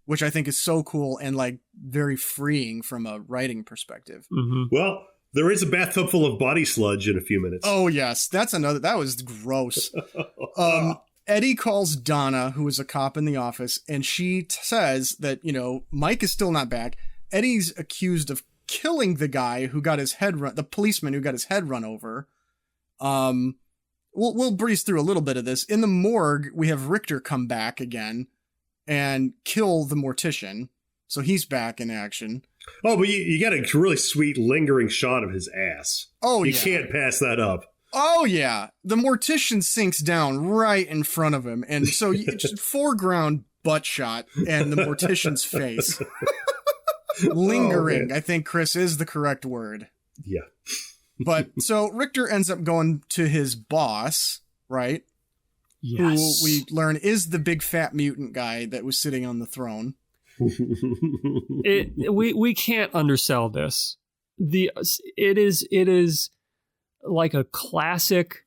S1: which I think is so cool and like very freeing from a writing perspective.
S3: Mm-hmm.
S5: Well, there is a bathtub full of body sludge in a few minutes.
S1: Oh, yes. That was gross. Eddie calls Donna, who is a cop in the office, and she says that, Mike is still not back. Eddie's accused of killing the guy who got his head the policeman who got his head run over. We'll breeze through a little bit of this. In the morgue, we have Richter come back again and kill the mortician. So he's back in action.
S5: Oh, but you got a really sweet lingering shot of his ass.
S1: Oh,
S5: you can't pass that up.
S1: Oh, yeah. The mortician sinks down right in front of him. And so it's foreground butt shot and the mortician's face. Lingering, I think, Chris, is the correct word.
S5: Yeah.
S1: But so Richter ends up going to his boss, right?
S3: Yes.
S1: Who we learn is the big fat mutant guy that was sitting on the throne.
S3: We can't undersell this. It is like a classic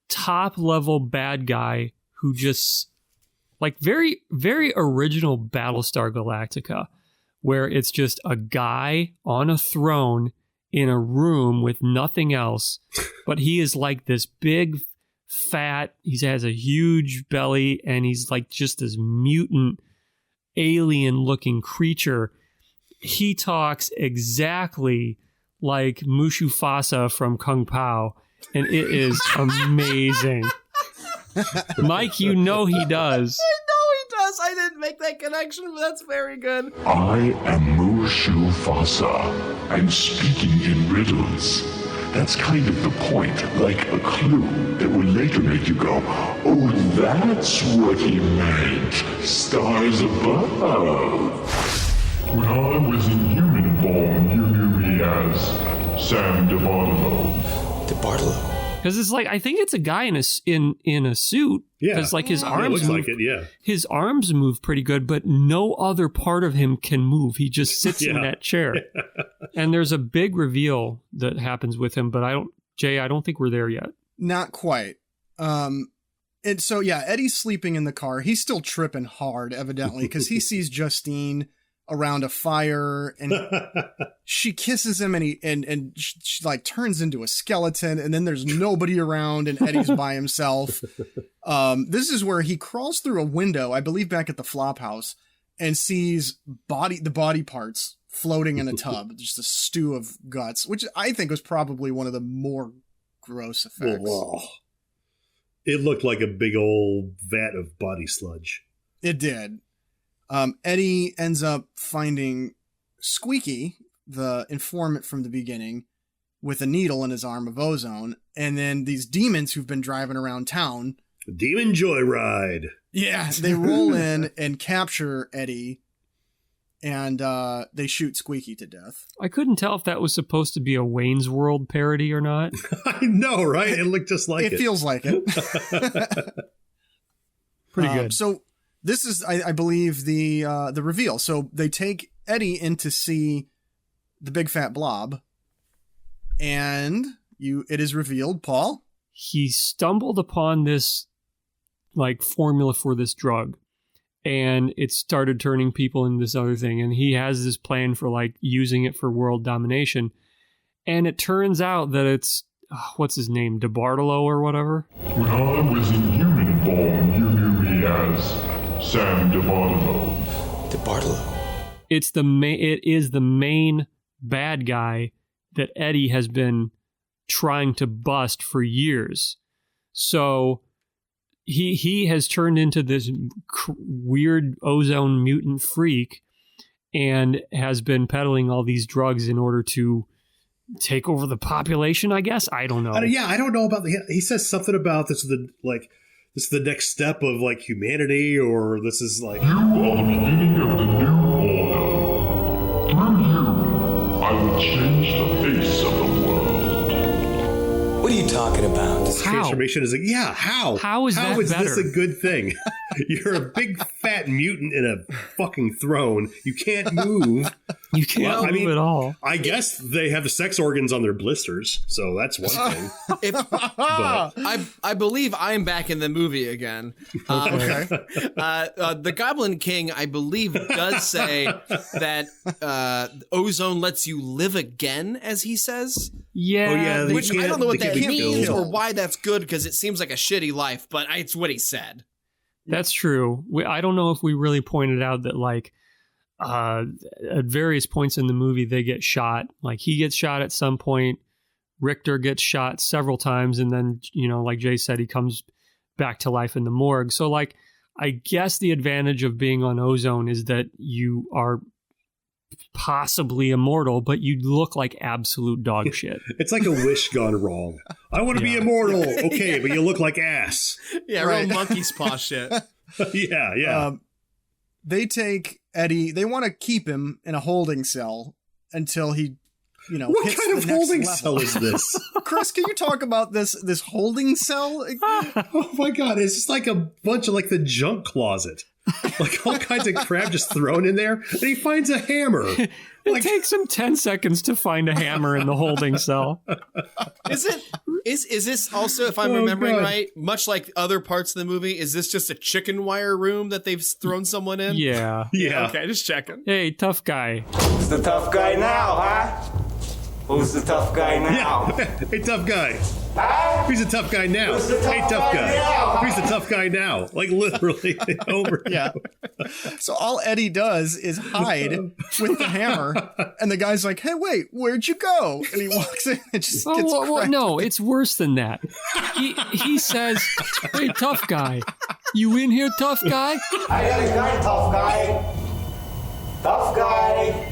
S3: top level bad guy who just like very, very original Battlestar Galactica, where it's just a guy on a throne in a room with nothing else, but he is like this big fat, he has a huge belly, and he's like just this mutant alien looking creature. He talks exactly like Mushu Fasa from Kung Pao, and it is amazing. Mike, you know he does.
S4: I know he does. I didn't make that connection, but that's very good.
S11: I am Mushu Fasa. I'm speaking in riddles. That's kind of the point, like a clue that will later make you go, oh, that's what he meant. Stars above. When I was in human form, you knew me as Sam DeBartolo.
S7: DeBartolo?
S3: Because it's like, I think it's a guy in a suit.
S5: Yeah.
S3: Because like his arms
S5: looks
S3: move,
S5: like it, yeah.
S3: His arms move pretty good, but no other part of him can move. He just sits in that chair. And there's a big reveal that happens with him, but I don't think we're there yet.
S1: Not quite. And so, yeah, Eddie's sleeping in the car. He's still tripping hard, evidently, because he sees Justine around a fire, and she kisses him, and she like turns into a skeleton, and then there's nobody around, and Eddie's by himself. This is where he crawls through a window, I believe back at the flop house, and sees the body parts floating in a tub, just a stew of guts, which I think was probably one of the more gross effects.
S5: Whoa. It looked like a big old vat of body sludge.
S1: It did. Eddie ends up finding Squeaky, the informant from the beginning, with a needle in his arm of Ozone, and then these demons who've been driving around town.
S5: Demon joyride.
S1: Yeah, they roll in and capture Eddie, and they shoot Squeaky to death.
S3: I couldn't tell if that was supposed to be a Wayne's World parody or not.
S5: I know, right? It looked just like it.
S1: It feels like it.
S3: Pretty good.
S1: So this is, I believe, the reveal. So they take Eddie in to see the big fat blob, and it is revealed, Paul.
S3: He stumbled upon this like formula for this drug, and it started turning people into this other thing, and he has this plan for like using it for world domination. And it turns out that it's what's his name, DeBartolo or whatever.
S11: When I was in human form, you knew me as Sam DeBartolo.
S7: DeBartolo.
S3: It is the main bad guy that Eddie has been trying to bust for years. So he has turned into this weird ozone mutant freak and has been peddling all these drugs in order to take over the population, I guess. I don't know.
S5: I don't know about he says something about this is the next step of like humanity, or this is like,
S11: you are the beginning of the new order. Through you, I will change the face of the world.
S7: What are you talking about?
S5: This transformation is like, yeah, how?
S3: How is
S5: this
S3: better?
S5: a good thing? You're a big fat mutant in a fucking throne. You can't move.
S3: You can't move at all.
S5: I guess they have the sex organs on their blisters, so that's one thing.
S4: I believe I'm back in the movie again.
S1: Okay.
S4: The Goblin King, I believe, does say that ozone lets you live again, as he says.
S3: Yeah.
S5: Oh, yeah.
S4: Which I don't know what that means
S1: killed.
S4: or why that's good, because it seems like a shitty life, but it's what he said.
S3: That's true. I don't know if we really pointed out that, like, at various points in the movie, they get shot. Like, he gets shot at some point. Richter gets shot several times. And then, like Jay said, he comes back to life in the morgue. So, like, I guess the advantage of being on Ozone is that you are possibly immortal, but you look like absolute dog shit.
S5: It's like a wish gone wrong. I want to be immortal. Okay, but you look like ass.
S4: Yeah, real monkey's paw shit.
S5: Yeah.
S1: They take Eddie. They want to keep him in a holding cell until he,
S5: what
S1: hits
S5: kind of
S1: the next
S5: holding
S1: level.
S5: cell is this?
S1: Chris, can you talk about this holding cell?
S5: Oh my god, it's just like a bunch of like the junk closet. Like all kinds of crap just thrown in there. And he finds a hammer.
S3: It takes him 10 seconds to find a hammer in the holding cell.
S4: Is this also, if I'm remembering right, much like other parts of the movie, is this just a chicken wire room that they've thrown someone in?
S3: Yeah.
S4: Okay, just checking.
S3: Hey, tough guy.
S6: Who's the tough guy now, huh? Who's the tough guy now?
S5: Yeah. Hey, tough guy.
S6: Huh?
S5: Who's the tough guy now?
S6: Who's the tough
S5: Hey, tough
S6: guy
S5: guy.
S6: now?
S5: Who's the tough guy now? Like literally over.
S1: Yeah. So all Eddie does is hide with the hammer, and the guy's like, "Hey, wait, where'd you go?" And he walks in and just gets cracked.
S3: No, it's worse than that. He says, "Hey, tough guy, you in here, tough guy?"
S6: I got a gun, tough guy. Tough guy.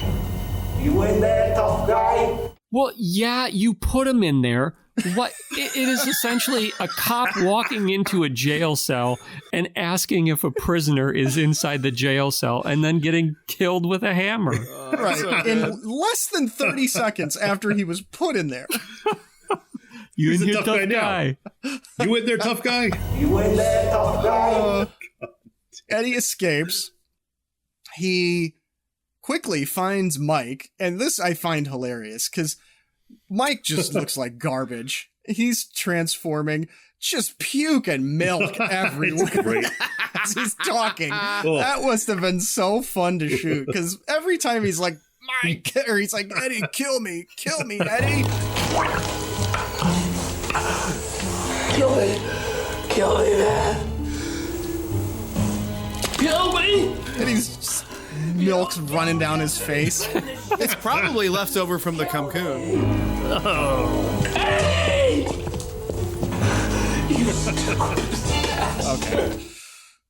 S6: You in there, tough guy?
S3: Well, yeah, you put him in there. What? It is essentially a cop walking into a jail cell and asking if a prisoner is inside the jail cell and then getting killed with a hammer.
S1: Right. In less than 30 seconds after he was put in there.
S3: You
S5: He's
S3: in
S5: a
S3: here, tough guy?
S5: You in there, tough guy?
S6: You in there, tough guy?
S1: Eddie escapes. He quickly finds Mike, and this I find hilarious because Mike just looks like garbage. He's transforming, just puke and milk everywhere
S5: Great.
S1: as he's talking. That must have been so fun to shoot because every time he's like, Mike, or he's like, Eddie, kill me, Eddie.
S6: Kill me, man.
S1: Kill me! And he's just, milk's running down his face.
S4: It's probably left over from the cocoon.
S6: Hey!
S1: Okay.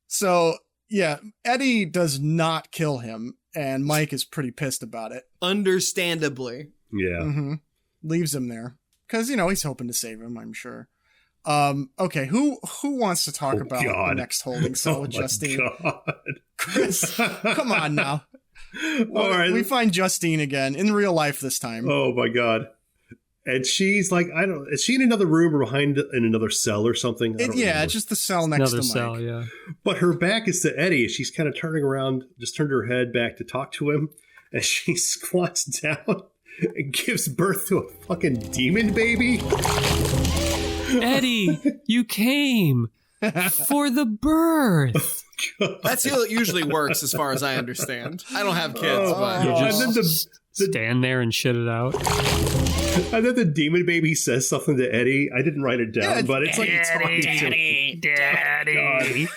S1: So, yeah, Eddie does not kill him, and Mike is pretty pissed about it.
S4: Understandably.
S5: Yeah.
S1: Mm-hmm. Leaves him there. Because, he's hoping to save him, I'm sure. Okay, who wants to talk about the next holding cell with Justine?
S5: God.
S1: Chris, come on now.
S5: All right.
S1: We find Justine again, in real life this time.
S5: Oh my god. And she's like, is she in another room or behind in another cell or something?
S1: It's just the cell next to Mike.
S3: Cell, yeah.
S5: But her back is to Eddie. She's kind of turning around, just turned her head back to talk to him. And she squats down and gives birth to a fucking demon baby.
S3: Eddie, you came for the birth.
S4: That's how it usually works, as far as I understand. I don't have kids, but
S3: You just stand there and shit it out.
S5: And then the demon baby says something to Eddie. I didn't write it down, but it's like it's talking
S3: Daddy.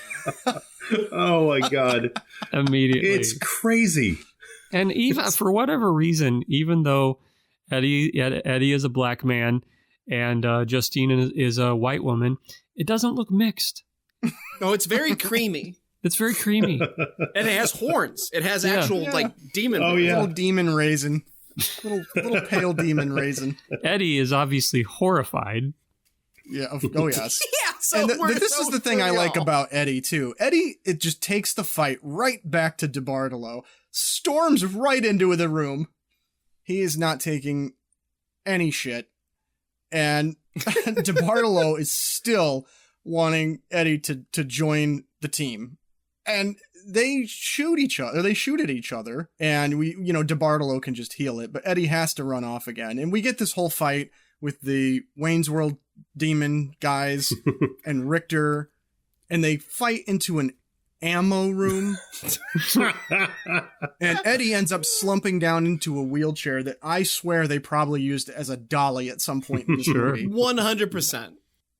S5: Oh my god!
S3: Immediately,
S5: it's crazy.
S3: And even for whatever reason, even though Eddie is a black man and Justine is a white woman, it doesn't look mixed.
S4: Oh, it's very creamy.
S3: It's very creamy.
S4: And it has horns. It has actual, demon horns.
S1: Little demon raisin. Little pale demon raisin.
S3: Eddie is obviously horrified.
S1: Yeah. Oh, yes.
S4: Yeah. So
S1: and this is the thing I like about Eddie, too. Eddie, it just takes the fight right back to DeBartolo, storms right into the room. He is not taking any shit. And DeBartolo is still wanting Eddie to join the team. And they shoot at each other, and DeBartolo can just heal it, but Eddie has to run off again. And we get this whole fight with the Wayne's World demon guys and Richter, and they fight into an ammo room. And Eddie ends up slumping down into a wheelchair that I swear they probably used as a dolly at some point in this movie.
S4: 100%.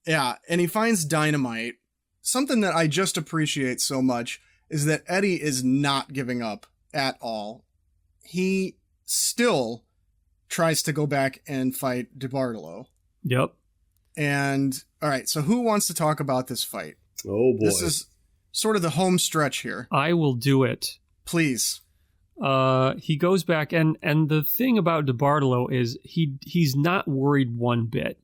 S1: Yeah, and he finds dynamite. Something that I just appreciate so much is that Eddie is not giving up at all. He still tries to go back and fight DeBartolo.
S3: Yep.
S1: And, all right, so who wants to talk about this fight?
S5: Oh, boy.
S1: This is sort of the home stretch here.
S3: I will do it.
S1: Please.
S3: he goes back, and the thing about DeBartolo is he's not worried one bit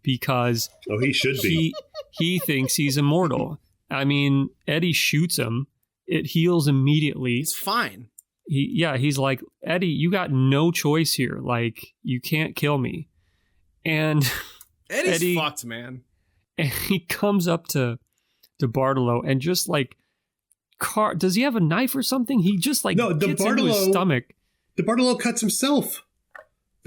S3: because
S5: he should be.
S3: He thinks he's immortal. I mean, Eddie shoots him. It heals immediately.
S4: He's fine.
S3: He's like, Eddie, you got no choice here. Like, you can't kill me. And
S4: Eddie's fucked, man.
S3: And he comes up to DeBartolo and just like, does he have a knife or something? He just like gets into his stomach.
S5: DeBartolo cuts himself.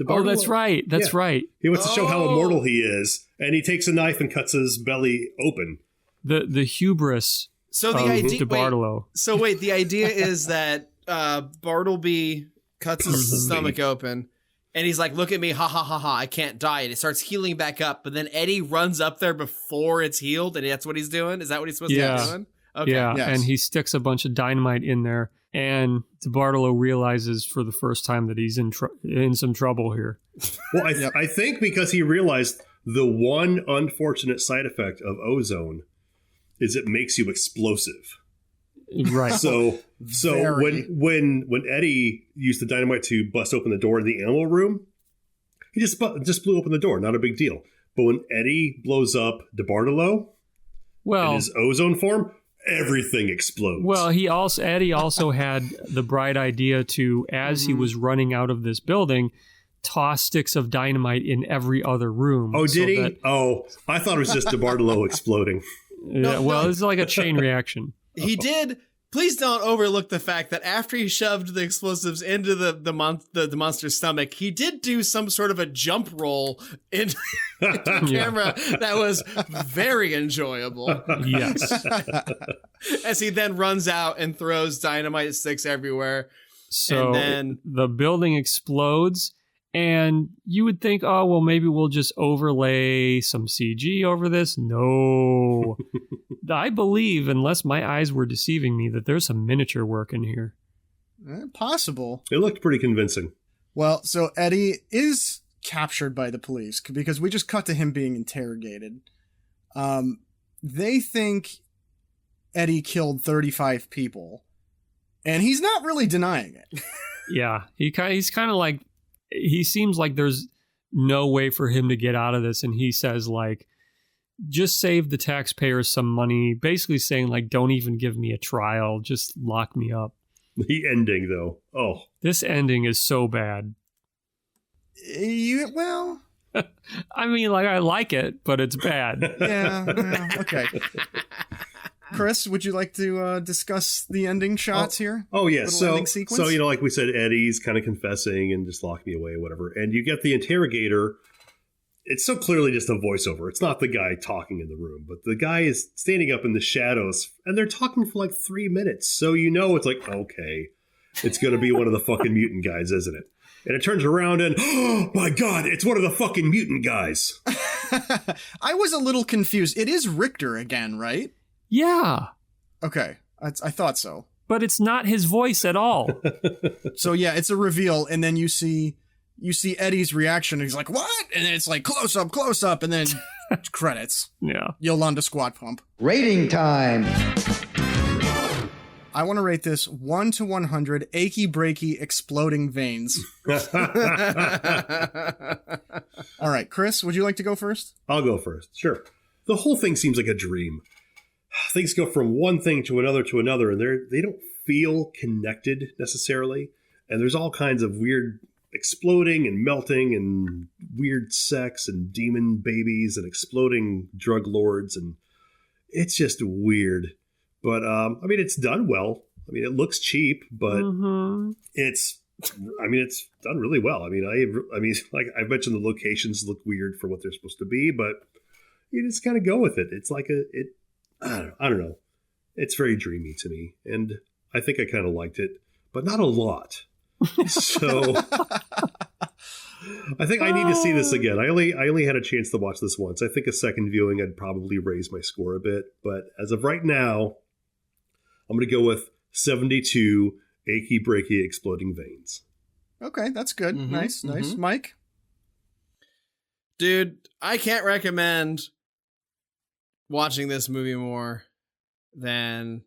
S3: Oh, that's right. That's right.
S5: He wants to show how immortal he is, and he takes a knife and cuts his belly open.
S3: The hubris.
S4: So the idea,
S3: DeBartolo.
S4: Wait, the idea is that Bartleby cuts his stomach open, and he's like, "Look at me, ha ha ha ha! I can't die." And it starts healing back up, but then Eddie runs up there before it's healed, and that's what he's doing. Is that what he's supposed to be doing? Okay.
S3: Yeah, yes. And he sticks a bunch of dynamite in there, and DeBartolo realizes for the first time that he's in some trouble here.
S5: Well, I think because he realized the one unfortunate side effect of ozone is it makes you explosive.
S3: Right.
S5: So when Eddie used the dynamite to bust open the door in the animal room, he just blew open the door, not a big deal. But when Eddie blows up DeBartolo in his ozone form, everything explodes.
S3: Well, Eddie also had the bright idea to, as he was running out of this building, toss sticks of dynamite in every other room.
S5: Oh, did he? I thought it was just DeBartolo exploding.
S3: It's like a chain reaction.
S4: He did. Please don't overlook the fact that after he shoved the explosives into the monster's stomach, he did do some sort of a jump roll into the camera that was very enjoyable.
S3: Yes.
S4: As he then runs out and throws dynamite sticks everywhere.
S3: So
S4: and then
S3: the building explodes, and you would think, oh, well, maybe we'll just overlay some CG over this. No. I believe, unless my eyes were deceiving me, that there's some miniature work in here.
S1: Possible.
S5: It looked pretty convincing.
S1: Well, so Eddie is captured by the police because we just cut to him being interrogated. They think Eddie killed 35 people, and he's not really denying it.
S3: Yeah, he's kind of like, he seems like there's no way for him to get out of this, and he says, like, just save the taxpayers some money, basically saying, like, don't even give me a trial, just lock me up.
S5: The ending, though. Oh.
S3: This ending is so bad.
S1: Well...
S3: I mean, like, I like it, but it's bad.
S1: Yeah, okay. Chris, would you like to discuss the ending shots here?
S5: Oh, yes. So, like we said, Eddie's kind of confessing and just lock me away, whatever. And you get the interrogator. It's so clearly just a voiceover. It's not the guy talking in the room, but the guy is standing up in the shadows, and they're talking for like 3 minutes. So it's like, okay, it's going to be one of the fucking mutant guys, isn't it? And it turns around and, oh my God, it's one of the fucking mutant guys.
S1: I was a little confused. It is Richter again, right?
S3: Yeah.
S1: Okay, I thought so.
S3: But it's not his voice at all.
S1: So yeah, it's a reveal, and then you see Eddie's reaction. He's like, "What?" And then it's like close up, and then credits.
S3: Yeah.
S1: Yolanda Squat Pump.
S2: Rating time.
S1: I want to rate this 1 to 100 achy breaky exploding veins. All right, Chris, would you like to go first?
S5: I'll go first. Sure. The whole thing seems like a dream. Things go from one thing to another, and they don't feel connected necessarily. And there's all kinds of weird exploding and melting and weird sex and demon babies and exploding drug lords, and it's just weird. But I mean, it's done well. I mean, it looks cheap, but it's done really well. I mean, like I've mentioned, the locations look weird for what they're supposed to be, but you just kind of go with it. It's like I don't know. It's very dreamy to me, and I think I kind of liked it, but not a lot. So I think I need to see this again. I only had a chance to watch this once. I think a second viewing, I'd probably raise my score a bit, but as of right now, I'm going to go with 72 achy breaky exploding veins.
S1: Okay, that's good. Nice. Mike?
S4: Dude, I can't recommend watching this movie more than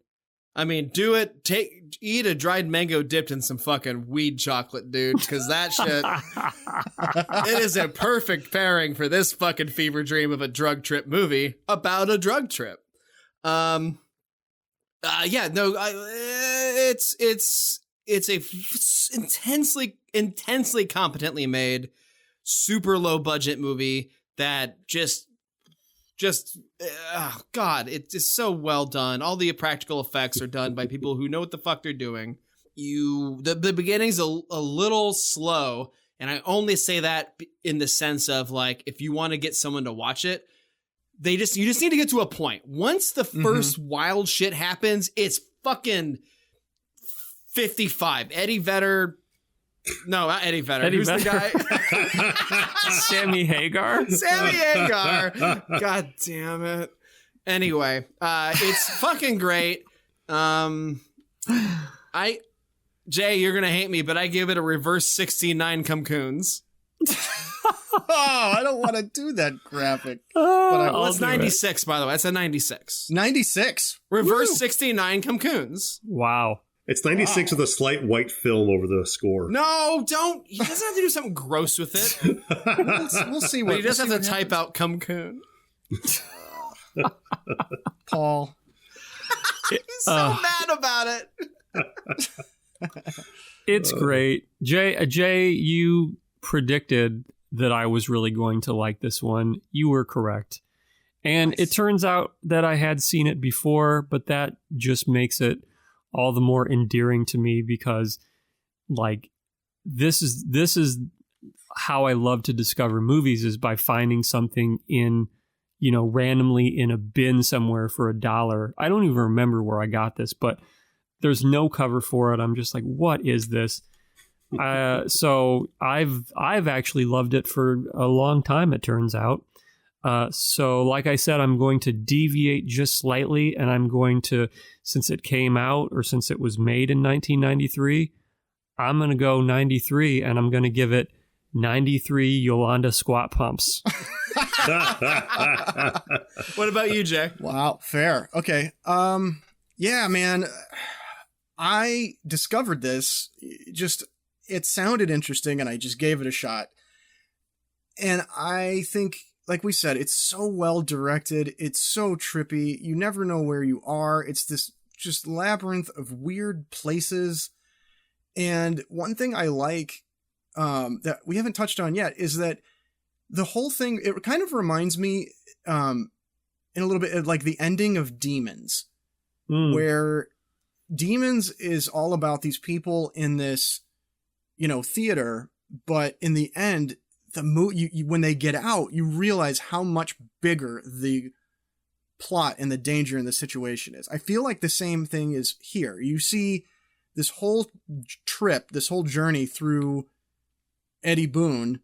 S4: I mean, do it. Eat a dried mango dipped in some fucking weed chocolate, dude, because that shit, it is a perfect pairing for this fucking fever dream of a drug trip movie about a drug trip. It's a intensely competently made, super low budget movie that just God, it's just so well done. All the practical effects are done by people who know what the fuck they're doing. The beginning's a little slow, and I only say that in the sense of like, if you want to get someone to watch it, you just need to get to a point. Once the first wild shit happens, it's fucking 55. Eddie Vedder. No, not Eddie Vedder. Who's the guy?
S3: Sammy Hagar?
S4: Sammy Hagar. God damn it. Anyway, it's fucking great. Jay, you're going to hate me, but I give it a reverse 69 Cumcoons.
S1: Oh, I don't want to do that graphic.
S4: Well, it's 96, by the way. It's a 96.
S1: 96.
S4: Reverse
S1: Woo.
S4: 69 Cumcoons.
S3: Wow.
S5: It's 96 with a slight white film over the score.
S4: No, don't. He doesn't have to do something gross with it.
S1: We'll see what.
S4: But he does have to type out Cumcoon.
S1: Paul.
S4: He's so mad about it.
S3: It's great. Jay, you predicted that I was really going to like this one. You were correct. And it turns out that I had seen it before, but that just makes it all the more endearing to me because, like, this is how I love to discover movies, is by finding something in, randomly in a bin somewhere for $1. I don't even remember where I got this, but there's no cover for it. I'm just like, what is this? So I've actually loved it for a long time, it turns out. So like I said, I'm going to deviate just slightly, and I'm going to, since it came out or since it was made in 1993, I'm going to go 93, and I'm going to give it 93 Yolanda squat pumps.
S4: What about you, Jay?
S1: Wow, fair. Okay. Yeah, man. I discovered this, it sounded interesting, and I just gave it a shot. And I think, like we said, it's so well directed. It's so trippy. You never know where you are. It's this just labyrinth of weird places. And one thing I like that we haven't touched on yet is that the whole thing, it kind of reminds me in a little bit of like the ending of Demons, where Demons is all about these people in this, theater, but in the end, when they get out, you realize how much bigger the plot and the danger in the situation is. I feel like the same thing is here. You see this whole trip, this whole journey through Eddie Boone,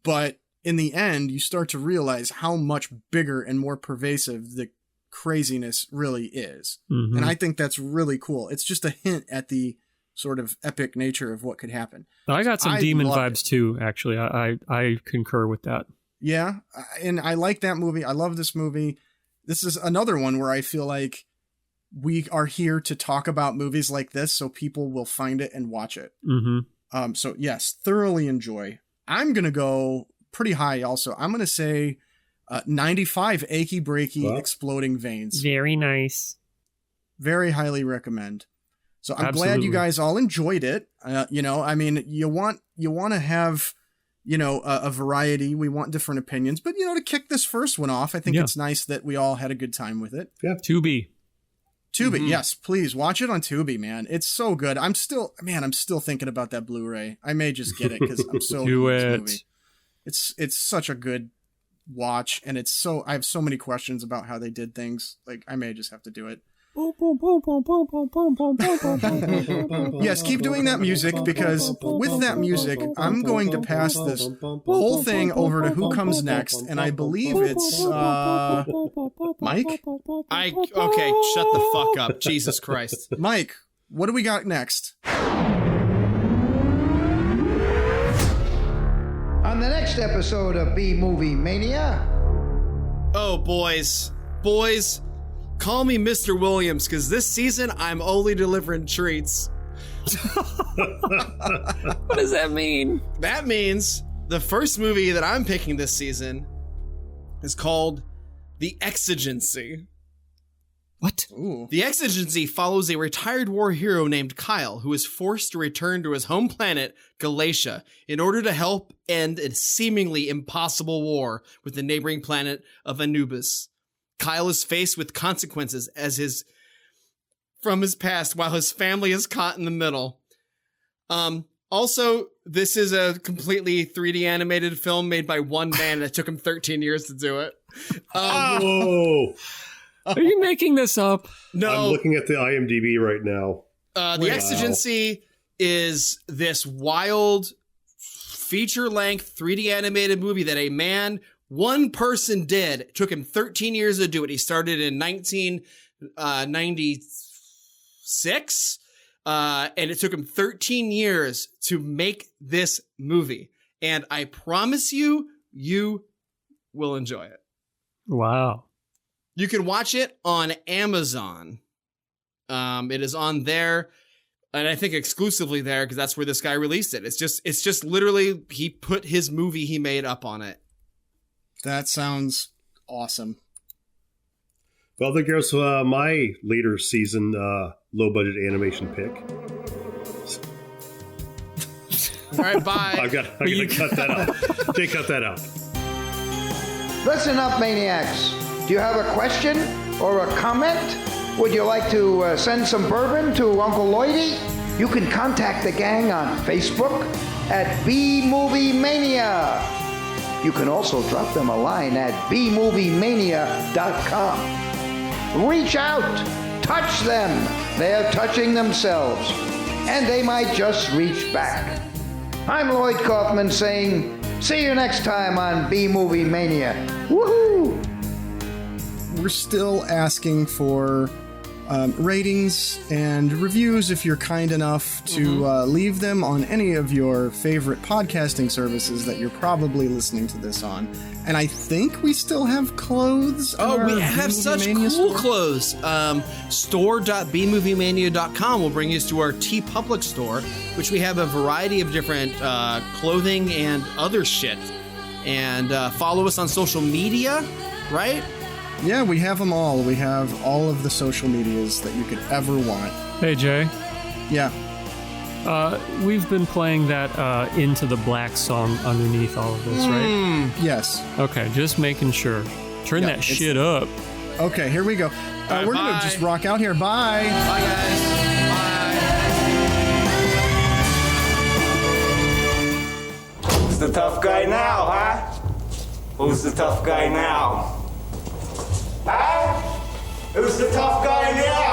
S1: but in the end, you start to realize how much bigger and more pervasive the craziness really is. And I think that's really cool. It's just a hint at the sort of epic nature of what could happen.
S3: I got some demon vibes too, actually. I concur with that.
S1: Yeah, and I like that movie. I love this movie. This is another one where I feel like we are here to talk about movies like this so people will find it and watch it. So yes, thoroughly enjoy. I'm going to go pretty high also. I'm going to say 95 achy breaky exploding veins.
S3: Very nice.
S1: Very highly recommend. So I'm glad you guys all enjoyed it. I mean, you want to have, a variety. We want different opinions, but to kick this first one off, I think it's nice that we all had a good time with it.
S5: Yeah.
S3: Tubi,
S1: yes, please watch it on Tubi, man. It's so good. I'm still thinking about that Blu-ray. I may just get it because I'm so
S3: do
S1: into
S3: it.
S1: This movie. It's such a good watch, and I have so many questions about how they did things. Like, I may just have to do it. Yes, keep doing that music, because with that music, I'm going to pass this whole thing over to who comes next, and I believe it's Mike.
S4: Okay, shut the fuck up, Jesus Christ,
S1: Mike. What do we got next?
S2: On the next episode of B-Movie Mania.
S4: Oh, boys, call me Mr. Williams, because this season I'm only delivering treats.
S3: What does that mean?
S4: That means the first movie that I'm picking this season is called The Exigency.
S1: What? Ooh.
S4: The Exigency follows a retired war hero named Kyle, who is forced to return to his home planet, Galatia, in order to help end a seemingly impossible war with the neighboring planet of Anubis. Kyle is faced with consequences from his past while his family is caught in the middle. Also, this is a completely 3D animated film made by one man that took him 13 years to do it.
S5: Whoa.
S3: Are you making this up?
S4: No.
S5: I'm looking at the IMDb right now.
S4: The Exigency is this wild feature-length 3D animated movie that one person did. It took him 13 years to do it. He started in 1996, and it took him 13 years to make this movie. And I promise you, you will enjoy it.
S3: Wow.
S4: You can watch it on Amazon. It is on there, and I think exclusively there because that's where this guy released it. It's just literally he put his movie he made up on it.
S1: That sounds awesome.
S5: Well, there goes my later season low budget animation pick.
S4: All right, bye.
S5: I'm gonna cut that out. Okay, cut that out.
S2: Listen up, Maniacs. Do you have a question or a comment? Would you like to send some bourbon to Uncle Lloydie? You can contact the gang on Facebook at B-Movie Mania. You can also drop them a line at bmoviemania.com. Reach out. Touch them. They're touching themselves. And they might just reach back. I'm Lloyd Kaufman saying, see you next time on B-Movie Mania. Woohoo!
S1: We're still asking for ratings and reviews if you're kind enough to leave them on any of your favorite podcasting services that you're probably listening to this on. And I think we still have clothes.
S4: Oh, we have such cool clothes. Store.bmoviemania.com will bring you to our TeePublic store, which we have a variety of different clothing and other shit. And follow us on social media, right?
S1: Yeah, we have them all. We have all of the social medias that you could ever want.
S3: Hey, Jay.
S1: Yeah.
S3: We've been playing that Into the Black song underneath all of this, right?
S1: Yes.
S3: Okay, just making sure. Turn that shit up.
S1: Okay, here we go. We're going to just rock out here. Bye.
S4: Bye, guys. Bye.
S6: Who's the tough guy now, huh? Who's the tough guy now? Huh? Who's the tough guy now?